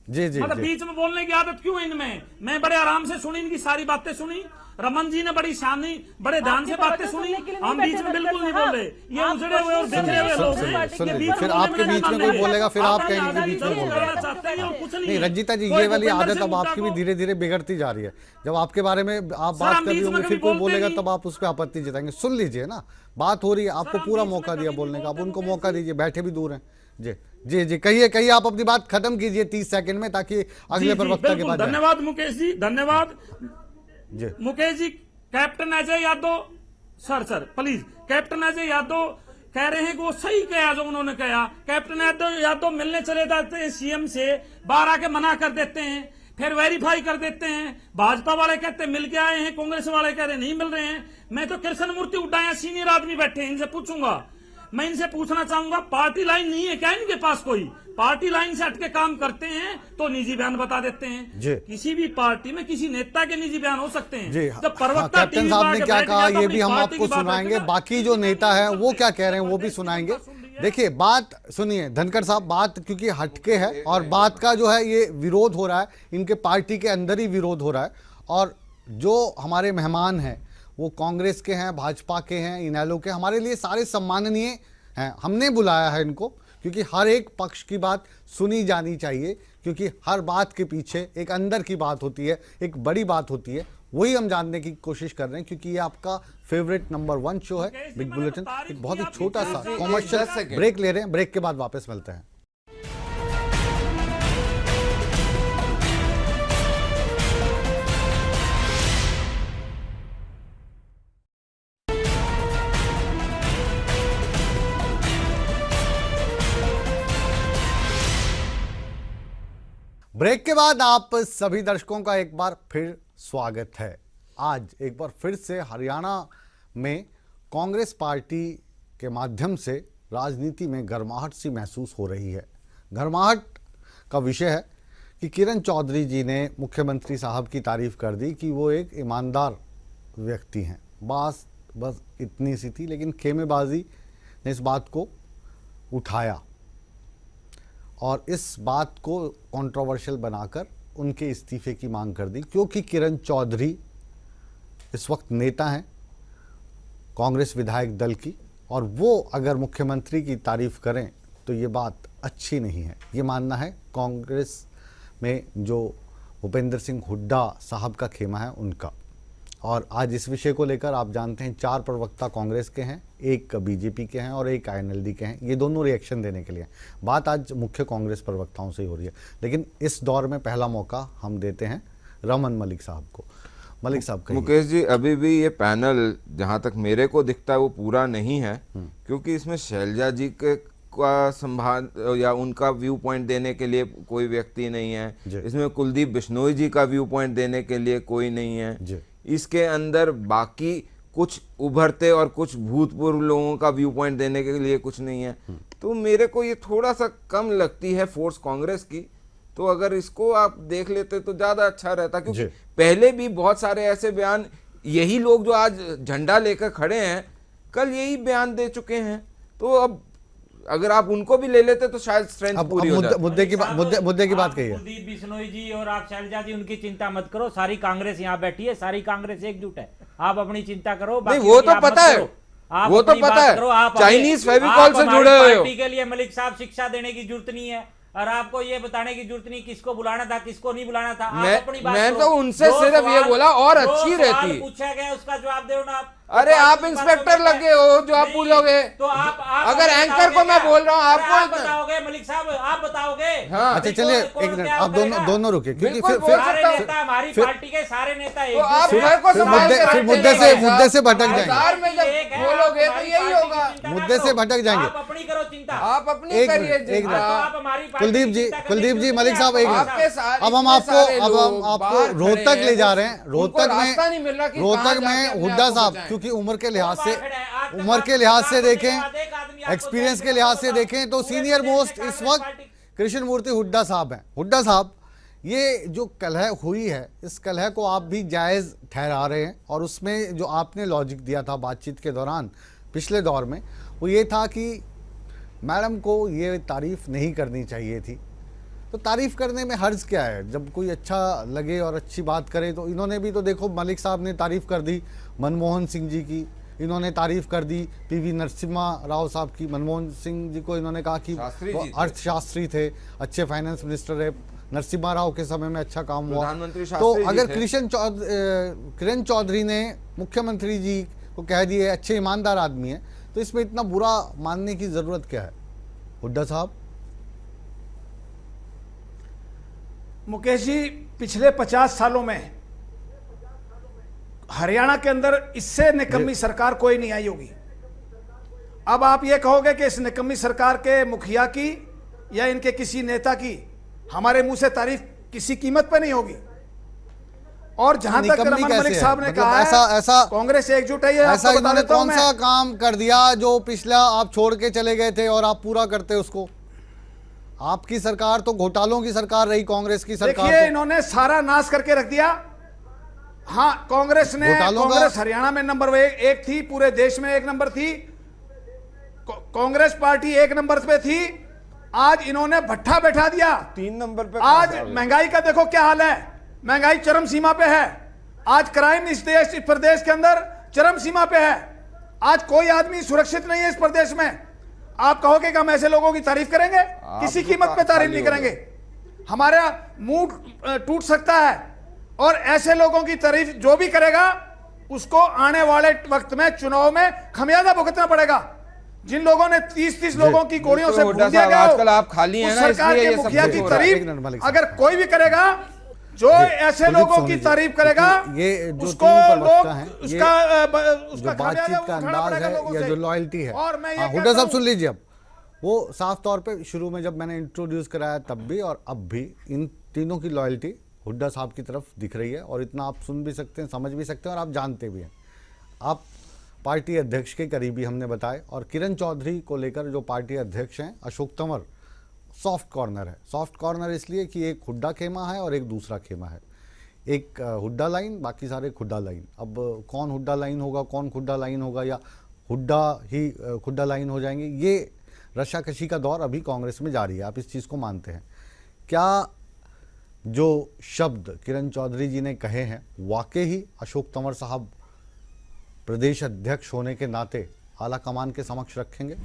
A: जी जी,
M: मतलब बीच में बोलने की आदत क्यों है इनमें? मैं बड़े आराम से सुनी, इनकी सारी बातें सुनी। रमन जी ने बड़ी शानी, बड़े ध्यान से बातें सुनी। हम बीच में बिल्कुल नहीं बोल रहे। ये उजड़े हुए और बिखरे हुए लोग हैं।
A: फिर आपके बीच में कोई बोलेगा, फिर आप कहेंगे कि बीच में बोल रहे हैं। नहीं रंजीता जी, ये वाली आदत अब आपकी भी धीरे धीरे बिगड़ती जा रही है। जब आपके बारे में आप बात कर रही होंगे, फिर कोई बोलेगा तब आप उस पर आपत्ति जताएंगे। सुन लीजिए ना, बात हो रही है, आपको पूरा मौका दिया बोलने का, आप उनको मौका दीजिए, बैठे भी दूर हैं। जी जी जी, कहिए आप अपनी बात खत्म कीजिए 30 सेकंड में, ताकि अगले प्रवक्ता के बाद।
M: धन्यवाद मुकेश जी, धन्यवाद
A: ji.
M: Mukesh ji, captain Ajay Yadav sir please, captain Ajay Yadav कह रहे हैं कि वो सही कहा जो उन्होंने कहा। कैप्टन यादव मिलने चले जाते हैं सीएम से, बाहर आके मना कर देते हैं, फिर वेरीफाई कर देते हैं। भाजपा वाले कहते हैं मिल के आए हैं, कांग्रेस वाले कह रहे नहीं मिल रहे हैं। मैं तो कृष्ण मूर्ति हुड्डा या सीनियर आदमी बैठे हैं, इनसे पूछूंगा। मैं इनसे पूछना चाहूंगा, पार्टी लाइन नहीं है क्या इनके पास? कोई पार्टी लाइन से हटके काम करते हैं तो निजी बयान बता देते हैं। किसी भी पार्टी में किसी नेता के निजी बयान हो सकते हैं। जब प्रवक्ता
A: कैप्टन साहब ने क्या कहा ये भी हम आपको सुनाएंगे, बाकी जो नेता है वो क्या कह रहे हैं वो भी सुनाएंगे। देखिए बात सुनिए धनखड़ साहब, बात क्योंकि हटके है और बात का जो है ये विरोध हो रहा है, इनके पार्टी के अंदर ही विरोध हो रहा है। और जो हमारे मेहमान हैं वो कांग्रेस के हैं, भाजपा के हैं, इनेलो के, हमारे लिए सारे सम्माननीय हैं। हमने बुलाया है इनको क्योंकि हर एक पक्ष की बात सुनी जानी चाहिए, क्योंकि हर बात के पीछे एक अंदर की बात होती है, एक बड़ी बात होती है, वही हम जानने की कोशिश कर रहे हैं, क्योंकि ये आपका फेवरेट नंबर 1 शो है बिग बुलेटिन। एक बहुत ही छोटा सा कॉमर्शियल ब्रेक ले रहे हैं, ब्रेक के बाद वापस मिलते हैं। ब्रेक के बाद आप सभी दर्शकों का एक बार फिर स्वागत है। आज एक बार फिर से हरियाणा में कांग्रेस पार्टी के माध्यम से राजनीति में गर्माहट सी महसूस हो रही है। गर्माहट का विषय है कि किरण चौधरी जी ने मुख्यमंत्री साहब की तारीफ कर दी कि वो एक ईमानदार व्यक्ति हैं। बस इतनी सी थी, लेकिन खेमेबाजी ने इस बात को उठाया और इस बात को कंट्रोवर्शियल बनाकर उनके इस्तीफे की मांग कर दी, क्योंकि किरण चौधरी इस वक्त नेता हैं कांग्रेस विधायक दल की, और वो अगर मुख्यमंत्री की तारीफ करें तो ये बात अच्छी नहीं है। ये मानना है कांग्रेस में जो भूपेंद्र सिंह हुड्डा साहब का खेमा है उनका। और आज इस विषय को लेकर आप जानते हैं 4 प्रवक्ता कांग्रेस के हैं, एक बीजेपी के हैं और एक आईएनएलडी के हैं। ये दोनों रिएक्शन देने के लिए। बात आज मुख्य कांग्रेस प्रवक्ताओं से ही हो रही है, लेकिन इस दौर में पहला मौका हम देते हैं रमन मलिक साहब को। मलिक साहब कहिए।
L: मुकेश जी, अभी भी ये पैनल जहां तक मेरे को दिखता है वो पूरा नहीं है, क्योंकि इसमें शैलजा जी के का संभाल या उनका व्यू पॉइंट देने के लिए कोई व्यक्ति नहीं है। इसमें कुलदीप बिश्नोई जी का व्यू पॉइंट देने के लिए कोई नहीं है। इसके अंदर बाकी कुछ उभरते और कुछ भूतपूर्व लोगों का व्यू पॉइंट देने के लिए कुछ नहीं है। तो मेरे को ये थोड़ा सा कम लगती है फोर्स कांग्रेस की। तो अगर इसको आप देख लेते तो ज्यादा अच्छा रहता, क्योंकि पहले भी बहुत सारे ऐसे बयान यही लोग जो आज झंडा लेकर खड़े हैं कल यही बयान दे चुके हैं। तो अब अगर आप उनको भी ले लेते तो शायद स्ट्रेंथ पूरी हो जाती।
A: मुद्दे की बात कही है
I: कुलदीप बिश्नोई जी और आप शैलजा जी, उनकी चिंता मत करो। सारी कांग्रेस यहाँ बैठी है, सारी कांग्रेस एकजुट है। आप अपनी चिंता करो।
L: नहीं, वो तो पता है, वो तो पता है। चाइनीज फेविकॉल से जुड़े हुए हो।
I: पार्टी के लिए मलिक साहब शिक्षा देने की जरूरत नहीं है, और आपको ये बताने की जरूरत नहीं किसको बुलाना था किसको नहीं बुलाना था। आप अपनी बात
L: मैं तो उनसे सिर्फ ये बोला और अच्छी रहती।
I: पूछा गया उसका जवाब दो ना आप।
L: अरे आप इंस्पेक्टर लगे हो जो आप पूछोगे,
I: तो आप
L: अगर एंकर को मैं बोल रहा हूँ आपको
I: बताओगे मलिक साहब, आप बताओगे।
L: हाँ।
A: अच्छा चलिए एक मिनट, आप दोनों रुके, क्योंकि फिर
I: हमारी पार्टी के सारे नेता
A: मुद्दे से भटक
L: जाएंगे। बोलोगे तो यही होगा,
A: मुद्दे से भटक जाएंगे।
I: आप अपनी करो चिंता,
L: आप अपनी करिए।
A: कुलदीप जी, मलिक साहब एक मिनट। अब हम आपको रोहतक ले जा रहे हैं। रोहतक में हुड्डा साहब, क्योंकि उम्र के लिहाज से देखें, एक्सपीरियंस के लिहाज से देखें तो सीनियर मोस्ट इस वक्त कृष्ण मूर्ति हुड्डा साहब हैं। हुड्डा साहब, ये जो कलह हुई है, इस कलह को आप भी जायज़ ठहरा रहे हैं, और उसमें जो आपने लॉजिक दिया था बातचीत के दौरान पिछले दौर में, वो ये था कि मैडम को ये तारीफ नहीं करनी चाहिए थी। तो तारीफ करने में हर्ज क्या है? जब कोई अच्छा लगे और अच्छी बात करे तो इन्होंने भी तो देखो, मलिक साहब ने तारीफ कर दी मनमोहन सिंह जी की, इन्होंने तारीफ कर दी पीवी नरसिम्हा राव साहब की। मनमोहन सिंह जी को इन्होंने कहा कि वो अर्थशास्त्री थे, अच्छे फाइनेंस मिनिस्टर रहे, नरसिम्हा राव के समय में अच्छा काम हुआ। तो अगर किरण चौधरी ने मुख्यमंत्री जी को कह दिए अच्छे ईमानदार आदमी है, तो इसमें इतना बुरा मानने की जरूरत क्या है? हुड्डा साहब।
K: मुकेश जी, पिछले 50 सालों में हरियाणा के अंदर इससे निकम्मी सरकार कोई नहीं आई होगी। अब आप ये कहोगे कि इस निकम्मी सरकार के मुखिया की या इनके किसी नेता की हमारे मुंह से तारीफ किसी कीमत पे नहीं होगी। और जहां तक रमन मलिक साहब ने कहा ऐसा कांग्रेस एकजुट है,
A: ऐसा इन्होंने कौन सा काम कर दिया जो पिछला आप छोड़ के चले गए थे और आप पूरा करते उसको? आपकी सरकार तो घोटालों की सरकार रही, कांग्रेस की सरकार।
K: देखिए, इन्होंने सारा नाश करके रख दिया। हाँ, कांग्रेस हरियाणा में नंबर 1 थी, पूरे देश में 1 नंबर थी। कांग्रेस पार्टी 1 नंबर पे थी। आज इन्होंने भट्ठा बैठा दिया
L: 3 नंबर पे।
K: आज महंगाई का देखो क्या हाल है, महंगाई चरम सीमा पे है। आज क्राइम इस प्रदेश के अंदर चरम सीमा पे है। आज कोई आदमी सुरक्षित नहीं है इस प्रदेश में। आप कहोगे कि हम ऐसे लोगों की तारीफ करेंगे? किसी कीमत पे तारीफ नहीं करेंगे। हमारा मूड टूट सकता है और ऐसे लोगों की तारीफ जो भी करेगा उसको आने वाले वक्त में चुनाव में खमियाजा भुगतना पड़ेगा। जिन लोगों ने 30-30 लोगों की गोलियों से भून दिया गया,
L: आजकल आप खाली हैं ना,
K: सरकार
L: इसलिए
K: के
L: ये सब
K: मुखिया
L: कुछ
K: की
L: हो रहा है।
K: तारीफ अगर कोई भी करेगा, जो ऐसे लोगों की तारीफ करेगा,
A: ये जो
K: उसको
A: तीन
K: लोग
A: प्रवक्ता हैं,
K: उसका
A: जो बातचीत का अंदाज है या जो लॉयल्टी है,
K: और मैं ये
A: हुड्डा साहब सुन लीजिए। अब वो साफ तौर पे शुरू में जब मैंने इंट्रोड्यूस कराया तब भी और अब भी इन तीनों की लॉयल्टी हुड्डा साहब की तरफ दिख रही है, और इतना आप सुन भी सकते हैं, समझ भी सकते हैं, और आप जानते भी हैं। आप पार्टी अध्यक्ष के करीबी हमने बताए, और किरण चौधरी को लेकर जो पार्टी अध्यक्ष हैं अशोक तंवर, सॉफ्ट कॉर्नर है। सॉफ्ट कॉर्नर इसलिए कि एक हुड्डा खेमा है और एक दूसरा खेमा है, एक हुड्डा लाइन, बाकी सारे खुड्डा लाइन। अब कौन हुड्डा लाइन होगा, कौन खुड्डा लाइन होगा, या हुड्डा ही खुड्डा लाइन हो जाएंगे, ये रशाकशी का दौर अभी कांग्रेस में जारी है। आप इस चीज़ को मानते हैं क्या? जो शब्द किरण चौधरी जी ने कहे हैं, वाकई ही अशोक तंवर साहब प्रदेश अध्यक्ष होने के नाते आला कमान के समक्ष रखेंगे?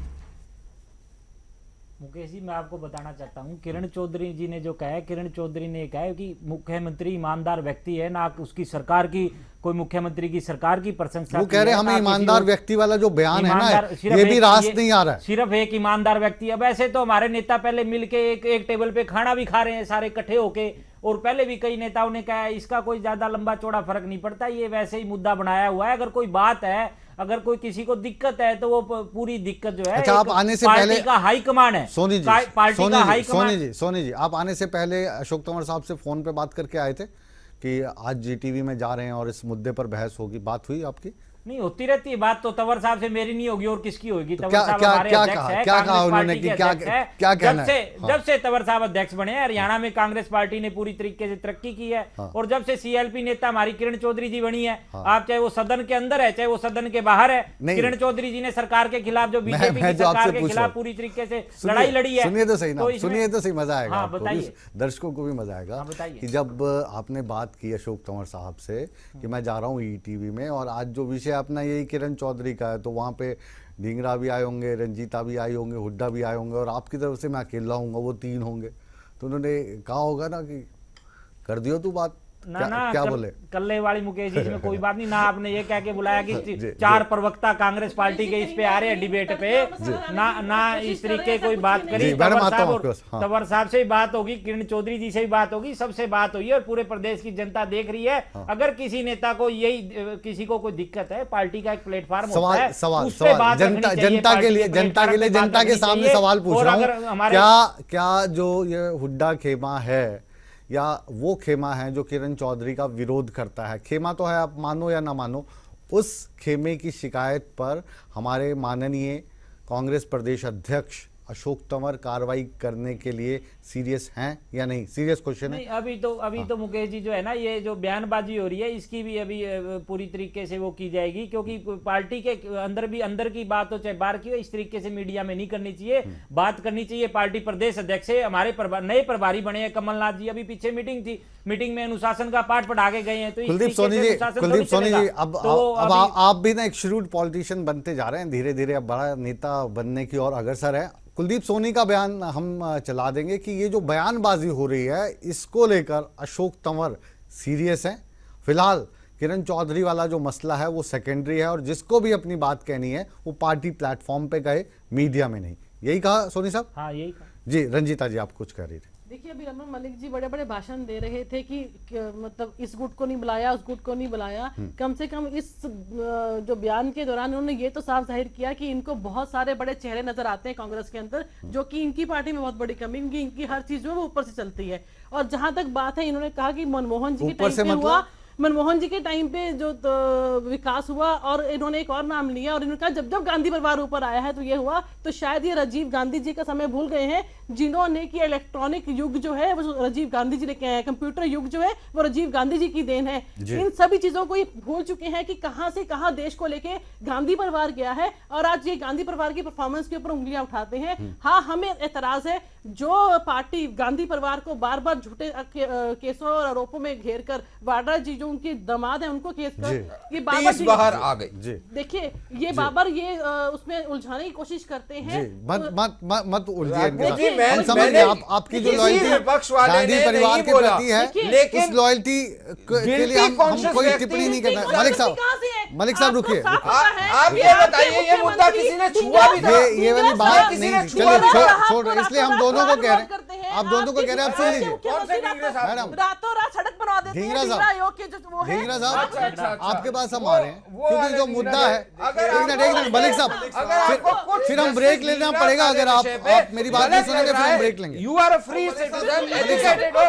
I: मुकेश जी, मैं आपको बताना चाहता हूँ, किरण चौधरी जी ने जो कहा है, किरण चौधरी ने कहा है कि मुख्यमंत्री ईमानदार व्यक्ति है, ना उसकी सरकार की, कोई मुख्यमंत्री की सरकार की प्रशंसा।
A: वो कह रहे हैं हमें ईमानदार व्यक्ति वाला जो बयान है ना, ये भी रास्त नहीं आ रहा है।
I: सिर्फ एक ईमानदार व्यक्ति है। वैसे तो हमारे नेता पहले मिलके एक टेबल पे खाना भी खा रहे हैं सारे इकट्ठे होके, और पहले भी कई नेताओं ने कहा है, इसका कोई ज्यादा लंबा चौड़ा फर्क नहीं पड़ता, ये वैसे ही मुद्दा बनाया हुआ है। अगर कोई बात है, अगर कोई किसी को दिक्कत है, तो वो पूरी दिक्कत जो है,
A: अच्छा, आप आने से पहले
I: का हाईकमान है,
A: सोनी जी,
I: पार्टी का हाईकमान।
A: सोनी जी, आप आने से पहले अशोक तंवर साहब से फोन पे बात करके आए थे कि आज जीटीवी में जा रहे हैं और इस मुद्दे पर बहस होगी, बात हुई आपकी?
I: नहीं, होती रहती है बात, तो तंवर साहब से मेरी नहीं होगी और किसकी होगी?
A: तो क्या कहा उन्होंने कि क्या कहना है?
I: जब से तंवर साहब अध्यक्ष बने हैं, हरियाणा में कांग्रेस पार्टी ने पूरी तरीके से तरक्की की है। और जब से सीएलपी नेता हमारी किरण चौधरी जी बनी है, आप चाहे वो सदन के अंदर है, चाहे वो सदन के बाहर है, किरण चौधरी जी ने सरकार के खिलाफ, जो बीजेपी की सरकार के खिलाफ पूरी तरीके से लड़ाई लड़ी है।
A: सुनिए तो सही ना, सुनिए तो सही, मजा आएगा।
I: हाँ, बताइए,
A: दर्शकों को भी मजा आएगा कि जब आपने बात की अशोक तंवर साहब से कि मैं जा रहा हूँ ईटीवी में, और आज जो विषय अपना यही किरण चौधरी का है, तो वहां पे ढींगरा भी आए होंगे, रंजीता भी आई होंगे, हुड्डा भी आए होंगे, और आपकी तरफ से मैं अकेला हूंगा, वो 3 होंगे। तो उन्होंने कहा होगा ना कि कर दियो तू बात, क्या बोले?
I: कल्ले वाली मुकेश जी, इसमें कोई बात नहीं ना। आपने ये कह के बुलाया कि 4 प्रवक्ता कांग्रेस पार्टी के इस पे आ रहे हैं डिबेट पे, ना इस तरीके कोई बात करी। तंवर साहब से ही बात होगी, किरण चौधरी जी से भी बात होगी, सबसे बात हुई है, और पूरे प्रदेश की जनता देख रही है। अगर किसी नेता को किसी को कोई दिक्कत है, पार्टी का एक प्लेटफॉर्म होता है,
A: जनता के सामने सवाल पूछ रहा हूँ, क्या जो ये हुड्डा खेमा है या वो खेमा है जो किरण चौधरी का विरोध करता है, खेमा तो है, आप मानो या ना मानो, उस खेमे की शिकायत पर हमारे माननीय कांग्रेस प्रदेश अध्यक्ष अशोक तंवर कार्रवाई करने के लिए सीरियस हैं या नहीं? सीरियस क्वेश्चन है।
I: अभी तो मुकेश जी जो है ना, ये जो बयानबाजी हो रही है, इसकी भी अभी पूरी तरीके से वो की जाएगी, क्योंकि पार्टी के अंदर की बात हो चाहे बाहर की हो, इस तरीके से मीडिया में नहीं करनी चाहिए। बात करनी चाहिए पार्टी प्रदेश अध्यक्ष से। हमारे नए प्रभारी बने हैं कमलनाथ जी, अभी पीछे मीटिंग थी, मीटिंग में अनुशासन का पाठ पढ़ा के गए हैं। तो
A: कुलदीप सोनी जी, अब आप भी ना एक श्रूड पॉलिटिशियन बनते जा रहे हैं, धीरे धीरे अब बड़ा नेता बनने की ओर अग्रसर है। कुलदीप सोनी का बयान हम चला देंगे कि ये जो बयानबाजी हो रही है, इसको लेकर अशोक तंवर सीरियस हैं। फिलहाल किरण चौधरी वाला जो मसला है वो सेकेंडरी है, और जिसको भी अपनी बात कहनी है वो पार्टी प्लेटफॉर्म पे कहे, मीडिया में नहीं। यही कहा सोनी साहब?
I: हाँ, यही कहा जी।
A: रंजीता जी, आप कुछ कह रही थी।
J: देखिए, अभी रमन मलिक जी बड़े बड़े भाषण दे रहे थे कि मतलब इस गुट को नहीं बुलाया, उस गुट को नहीं बुलाया। कम से कम इस जो बयान के दौरान उन्होंने ये तो साफ जाहिर किया कि इनको बहुत सारे बड़े चेहरे नजर आते हैं कांग्रेस के अंदर, जो कि इनकी पार्टी में बहुत बड़ी कमी, इनकी हर चीज जो है वो ऊपर से चलती है। और जहां तक बात है, इन्होंने कहा कि मनमोहन जी के टाइम पे हुआ, मनमोहन जी के टाइम पे जो विकास हुआ, और इन्होंने एक और नाम लिया, और इन्होंने कहा जब जब गांधी परिवार ऊपर आया है तो ये हुआ। तो शायद ये राजीव गांधी जी का समय भूल गए हैं, जिन्होंने कि इलेक्ट्रॉनिक युग जो है वो राजीव गांधी जी ने, कंप्यूटर युग जो है वो राजीव गांधी जी की देन है। इन सभी चीजों को ये भूल चुके हैं कि कहां से कहां देश को लेके गांधी परिवार गया है, और आज ये गांधी परिवार की परफॉर्मेंस के ऊपर उंगलियां उठाते हैं। हाँ, हमें एतराज है, जो पार्टी गांधी परिवार को बार बार झूठे केसों और आरोपों में घेर कर वाड्रा जी जो उनके दामाद है उनको केस कर ये
L: तीस बाहर आ गई।
J: देखिए ये बाबर ये उसमें उलझाने की कोशिश करते हैं।
A: मत उलझिए,
L: हम
A: समझ गए आपकी जो लॉयल्टी गांधी परिवार के प्रति है,
L: लेकिन
A: उस लॉयल्टी के लिए हम कोई टिप्पणी नहीं करना। मलिक साहब रुकिए,
L: आप ये बताइए ये मुद्दा किसी ने छुआ भी था?
A: ये वाली बात नहीं, चलिए छोड़, इसलिए हम दोनों को कह रहे हैं, आप दोनों को कह रहे हैं, आप सुन लीजिए मैडम।
J: रातों रात सड़क बनवा देते हैं।
A: ढींगरा साहब आपके पास हम आ रहे हैं क्योंकि जो मुद्दा है, एक मिनट मलिक साहब, फिर हम ब्रेक लेना पड़ेगा। अगर आप मेरी बात नहीं सुनेंगे फिर हम ब्रेक लेंगे।
L: You are a free citizen, educated हो,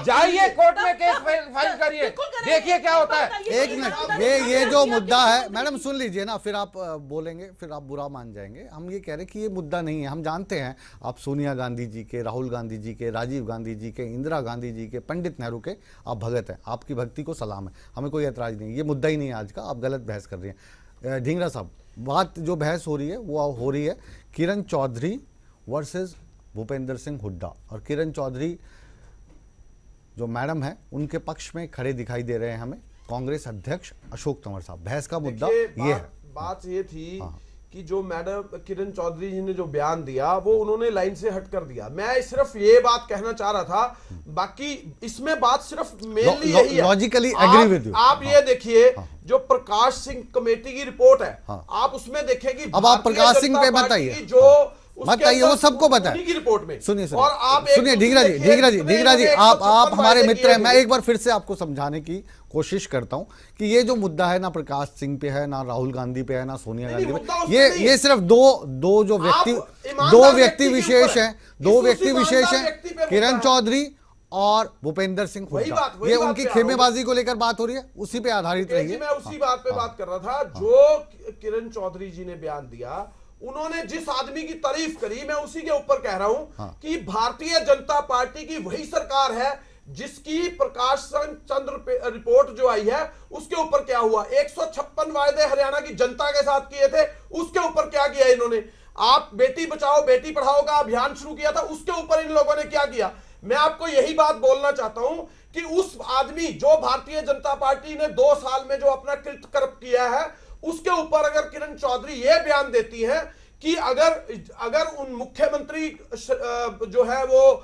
L: जाइए कोर्ट में केस फाइल करिए, देखिए क्या होता है।
A: एक मिनट, ये जो मुद्दा है मैडम सुन लीजिए ना, फिर आप बोलेंगे, फिर आप बुरा मान जाएंगे। हम ये कह रहे कि ये मुद्दा नहीं है। हम जानते हैं आप सोनिया गांधी जी के, राहुल गांधी जी के, राजीव गांधी जी के, इंदिरा गांधी जी के, पंडित नेहरू के आप भगत हैं। आपकी भक्ति को सलाम है, हमें कोई ऐतराज नहीं। ये मुद्दा ही नहीं है आज का, आप गलत बहस कर रही हैं। ढींगरा साहब, बात जो बहस हो रही है वो हो रही है किरण चौधरी वर्सेस भूपेंद्र सिंह हुड्डा, और किरण चौधरी जो मैडम है उनके पक्ष में खड़े दिखाई दे रहे हैं हमें कांग्रेस अध्यक्ष अशोक तंवर साहब। बहस का मुद्दा ये है।
H: बात ये थी कि जो मैडम किरण चौधरी जी ने जो बयान दिया वो उन्होंने लाइन से हट कर दिया। मैं सिर्फ ये बात कहना चाह रहा था, बाकी इसमें बात सिर्फ मेनली यही है,
A: लॉजिकली एग्री विद यू।
H: आप ये देखिए जो प्रकाश सिंह कमेटी की रिपोर्ट है, आप उसमें देखेंगे।
A: अब आप प्रकाश सिंह पे बताइए,
H: जो
A: बताइए, वो सबको पता है
H: की रिपोर्ट में।
A: सुनिए
H: और आप
A: सुनिए ढींगरा जी आप हमारे मित्र हैं। मैं एक बार फिर से आपको समझाने की कोशिश करता हूं कि ये जो मुद्दा है ना प्रकाश सिंह पे है, ना राहुल गांधी पे है, ना सोनिया गांधी पे, ये सिर्फ दो व्यक्ति विशेष हैं, किरण चौधरी और भूपेंद्र सिंह हुड्डा। ये उनकी खेमेबाजी को लेकर बात हो रही है, उसी पे आधारित रही है।
H: मैं उसी बात पे बात कर रहा था। जो किरण चौधरी जी ने बयान दिया, उन्होंने जिस आदमी की तारीफ करी, मैं उसी के ऊपर कह रहा हूं कि भारतीय जनता पार्टी की वही सरकार है जिसकी प्रकाश चंद्र रिपोर्ट जो आई है उसके ऊपर क्या हुआ। 156 वायदे हरियाणा की जनता के साथ किए थे, उसके ऊपर क्या किया इन्होंने। आप बेटी बचाओ बेटी पढ़ाओ का अभियान शुरू किया था, उसके ऊपर इन लोगों ने क्या किया। मैं आपको यही बात बोलना चाहता हूं कि उस आदमी जो भारतीय जनता पार्टी ने 2 साल में जो अपना कृतकर्म किया है, उसके ऊपर अगर किरण चौधरी ये बयान देती हैं कि अगर उन मुख्यमंत्री जो है वो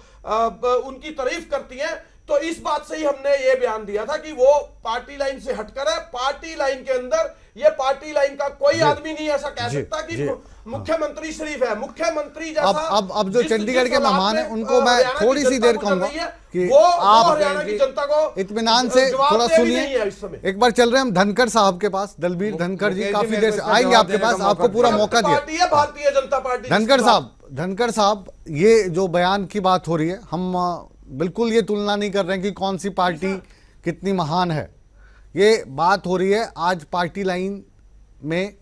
H: उनकी तारीफ करती हैं, तो इस बात से ही हमने ये बयान दिया था कि वो पार्टी लाइन से हटकर है। पार्टी लाइन के अंदर, ये पार्टी लाइन का कोई आदमी नहीं ऐसा कह सकता कि मुख्यमंत्री शरीफ है। मुख्यमंत्री जैसा
A: अब जो चंडीगढ़ के मेहमान हैं उनको मैं थोड़ी सी देर कहूंगा कि
H: वो
A: आप
H: हरियाणा की जनता को
A: इत्मीनान से थोड़ा सुनिए। एक बार चल रहे हैं हम धनखड़ साहब के पास। दलबीर धनखड़ जी काफी देर से आएंगे आपके पास, आपको पूरा मौका दिया।
H: भारतीय जनता पार्टी
A: धनखड़ साहब, ये जो बयान की बात हो रही है, हम बिल्कुल ये तुलना नहीं कर रहे हैं कि कौन सी पार्टी कितनी महान है। ये बात हो रही है आज पार्टी लाइन में,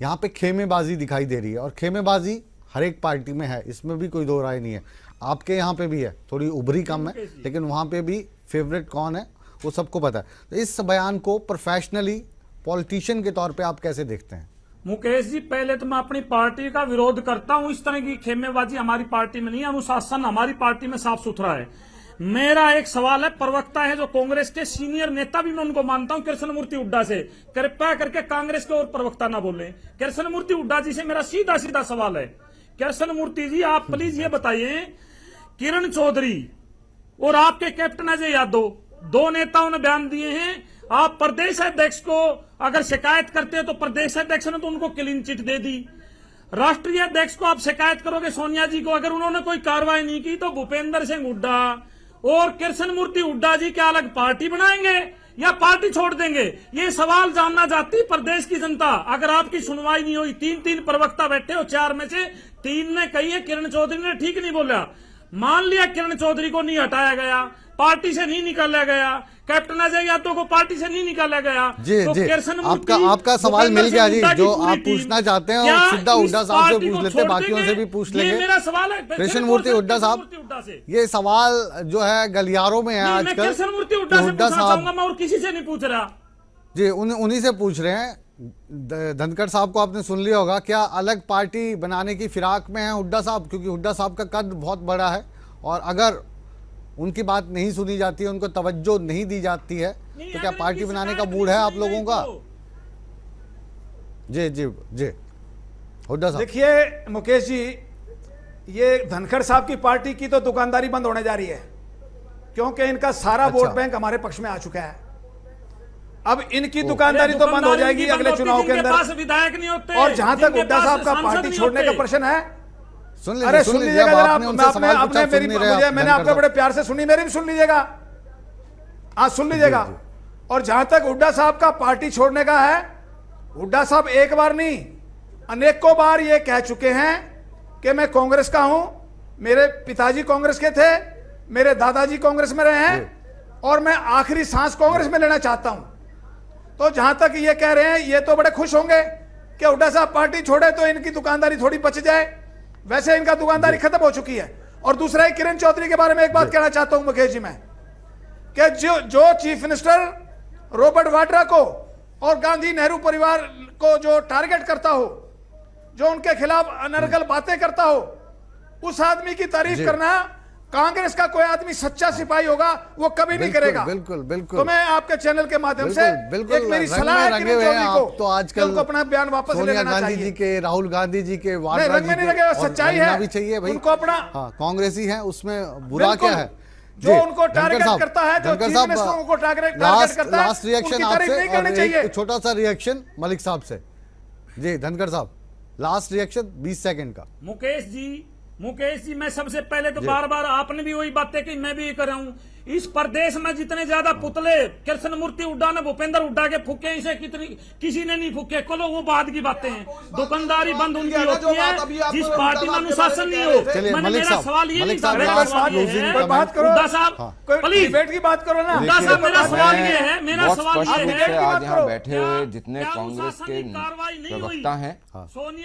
A: यहाँ पे खेमेबाजी दिखाई दे रही है, और खेमेबाजी हर एक पार्टी में है, इसमें भी कोई दो राय नहीं है। आपके यहाँ पे भी है, थोड़ी उभरी कम है, लेकिन वहाँ पे भी फेवरेट कौन है वो सबको पता है। तो इस बयान को प्रोफेशनली पॉलिटिशियन के तौर पे आप कैसे देखते हैं?
M: मुकेश जी, पहले तो मैं अपनी पार्टी का विरोध करता हूं। इस तरह की खेमेबाजी हमारी पार्टी में नहीं है। अनुशासन हमारी पार्टी में साफ सुथरा है। मेरा एक सवाल है, प्रवक्ता है जो कांग्रेस के सीनियर नेता भी मैं उनको मानता हूं, कृष्णमूर्ति हुड्डा से, कृपया करके कांग्रेस के और प्रवक्ता ना बोले। कृष्णमूर्ति हुड्डा जी से मेरा सीधा सीधा सवाल है, कृष्णमूर्ति जी आप प्लीज ये बताइए, किरण चौधरी और आपके कैप्टन अजय यादव, 2 नेताओं ने बयान दिए हैं, आप प्रदेश अध्यक्ष को अगर शिकायत करते हैं तो प्रदेश अध्यक्ष ने तो उनको क्लीन चिट दे दी। राष्ट्रीय अध्यक्ष को आप शिकायत करोगे सोनिया जी को, अगर उन्होंने कोई कार्रवाई नहीं की तो भूपेंद्र सिंह हुड्डा और कृष्णमूर्ति हुड्डा जी क्या अलग पार्टी बनाएंगे या पार्टी छोड़ देंगे? ये सवाल जानना चाहती प्रदेश की जनता। अगर आपकी सुनवाई नहीं हुई, 3 प्रवक्ता बैठे हो, 4 में से 3 ने कही है किरण चौधरी ने ठीक नहीं बोला। मान लिया किरण चौधरी को नहीं हटाया गया, पार्टी से नहीं निकाला गया, कैप्टन अजय यादव को पार्टी से नहीं निकाला गया,
A: जी
M: तो
A: जी आपका सवाल मिल गया जी। जो आप पूछना चाहते हैं और सीधा हुड्डा साहब से पूछ लेते हैं, बाकियों से भी पूछ लेंगे।
M: मेरा सवाल है
A: कृष्णमूर्ति हुड्डा साहब, ये सवाल जो है गलियारों में है आजकल।
M: कृष्णमूर्ति हुड्डा से पूछना चाहूंगा मैं, और किसी से नहीं पूछ रहा
A: जी, उन्हीं से पूछ रहे हैं। धनखड़ साहब को आपने सुन लिया होगा, क्या अलग पार्टी बनाने की फिराक में है हुड्डा साहब? क्योंकि हुड्डा साहब का कद बहुत बड़ा है, और अगर उनकी बात नहीं सुनी जाती है, उनको तवज्जो नहीं दी जाती है, तो क्या पार्टी बनाने का मूड है आप लोगों का? जी जी जी, हुड्डा साहब।
K: देखिए मुकेश जी, ये धनखड़ साहब की पार्टी की तो दुकानदारी बंद होने जा रही है, क्योंकि इनका सारा वोट बैंक हमारे पक्ष में आ चुका है। अब इनकी दुकानदारी तो बंद हो जाएगी अगले चुनाव के अंदर।
M: विधायक नहीं होते।
K: और जहां तक हुड्डा साहब का पार्टी छोड़ने का प्रश्न है,
A: सुन
K: अरे
A: सुन
K: सुन लीजिएगा जरा, मैंने आपको बड़े प्यार से सुनी, मेरी भी सुन लीजिएगा, हाँ सुन लीजिएगा। और जहां तक हुड्डा साहब का पार्टी छोड़ने का है, हुड्डा साहब एक बार नहीं अनेकों बार ये कह चुके हैं कि मैं कांग्रेस का हूं, मेरे पिताजी कांग्रेस के थे, मेरे दादाजी कांग्रेस में रहे हैं और मैं आखिरी सांस कांग्रेस में लेना चाहता हूं। तो जहां तक ये कह रहे हैं, ये तो बड़े खुश होंगे कि हुड्डा साहब पार्टी छोड़े तो इनकी दुकानदारी थोड़ी बच जाए, वैसे इनका दुकानदारी खत्म हो चुकी है। और दूसरा ही किरण चौधरी के बारे में एक बात कहना चाहता हूं मुकेश जी, मैं कि जो चीफ मिनिस्टर रॉबर्ट वाड्रा को और गांधी नेहरू परिवार को जो टारगेट करता हो, जो उनके खिलाफ अनर्गल बातें करता हो, उस आदमी की तारीफ करना कांग्रेस का कोई आदमी सच्चा सिपाही होगा वो कभी नहीं करेगा।
A: बिल्कुल बिल्कुल।
K: तो मैं आपके चैनल के माध्यम से एक मेरी सलाह है कि
A: तो आजकल
K: अपना बयान वापस ले लेना चाहिए।
A: गांधी जी के, राहुल गांधी जी के,
K: वाड्रा जी के, सच्चाई है
A: भी चाहिए भाई,
K: उनको अपना
A: कांग्रेसी है, उसमें बुरा क्या है?
K: जो उनको टारगेट करता है, जो चीफ मिनिस्टरों को टारगेट करता है,
A: लास्ट रिएक्शन आपसे, एक छोटा सा रिएक्शन मलिक साहब से। जी धनखड़ साहब, लास्ट रिएक्शन 20 सेकंड का।
M: मुकेश जी, मैं सबसे पहले तो बार बार आपने भी वही बातें की, मैं भी कर रहा हूँ। इस प्रदेश में जितने ज्यादा पुतले कृष्ण मूर्ति हुड्डा ने, भूपेंद्र हुड्डा के फूके, इसे किसी ने नहीं फूके। चलो वो बाद की बातें हैं, दुकानदारी बंद उनकी होती है जिस पार्टी में अनुशासन नहीं हो। मेरा सवाल ये नहीं था,
K: बात करो हुड्डा साहब, प्लीज डिबेट की बात करो ना हुड्डा साहब। मेरा सवाल ये है, मेरा सवाल ये है,
L: आज यहाँ बैठे हुए जितने कांग्रेस के प्रवक्ता हैं,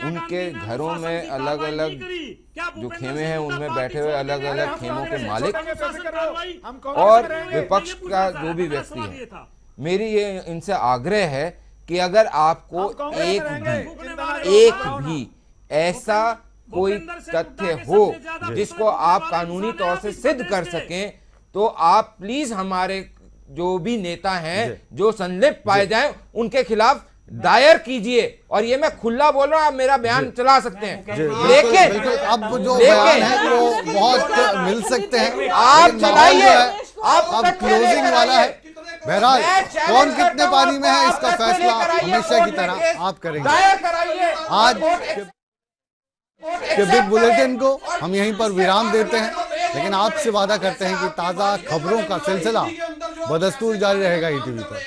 L: उनके घरों में अलग अलग जो खेमे हैं, उनमें बैठे हुए अलग अलग खेमों के मालिक और विपक्ष का जो भी व्यक्ति है, मेरी ये इनसे आग्रह है कि अगर आपको एक भी ऐसा कोई तथ्य हो जिसको आप कानूनी तौर से सिद्ध कर सकें, तो आप प्लीज हमारे जो भी नेता हैं जो संलिप्त पाए जाएं, उनके खिलाफ दायर कीजिए। और ये मैं खुला बोल रहा हूँ, आप मेरा बयान चला सकते हैं, लेकिन
A: अब जो बयान है वो बहुत मिल सकते हैं,
L: आप चलाइए,
A: अब क्लोजिंग वाला है। बहरहाल कौन कितने पानी में है इसका फैसला हमेशा की तरह आप करेंगे। आज के बिग बुलेटिन को हम यहीं पर विराम देते हैं, लेकिन आपसे वादा करते हैं कि ताजा खबरों का सिलसिला बदस्तूर जारी रहेगा ईटीवी पर।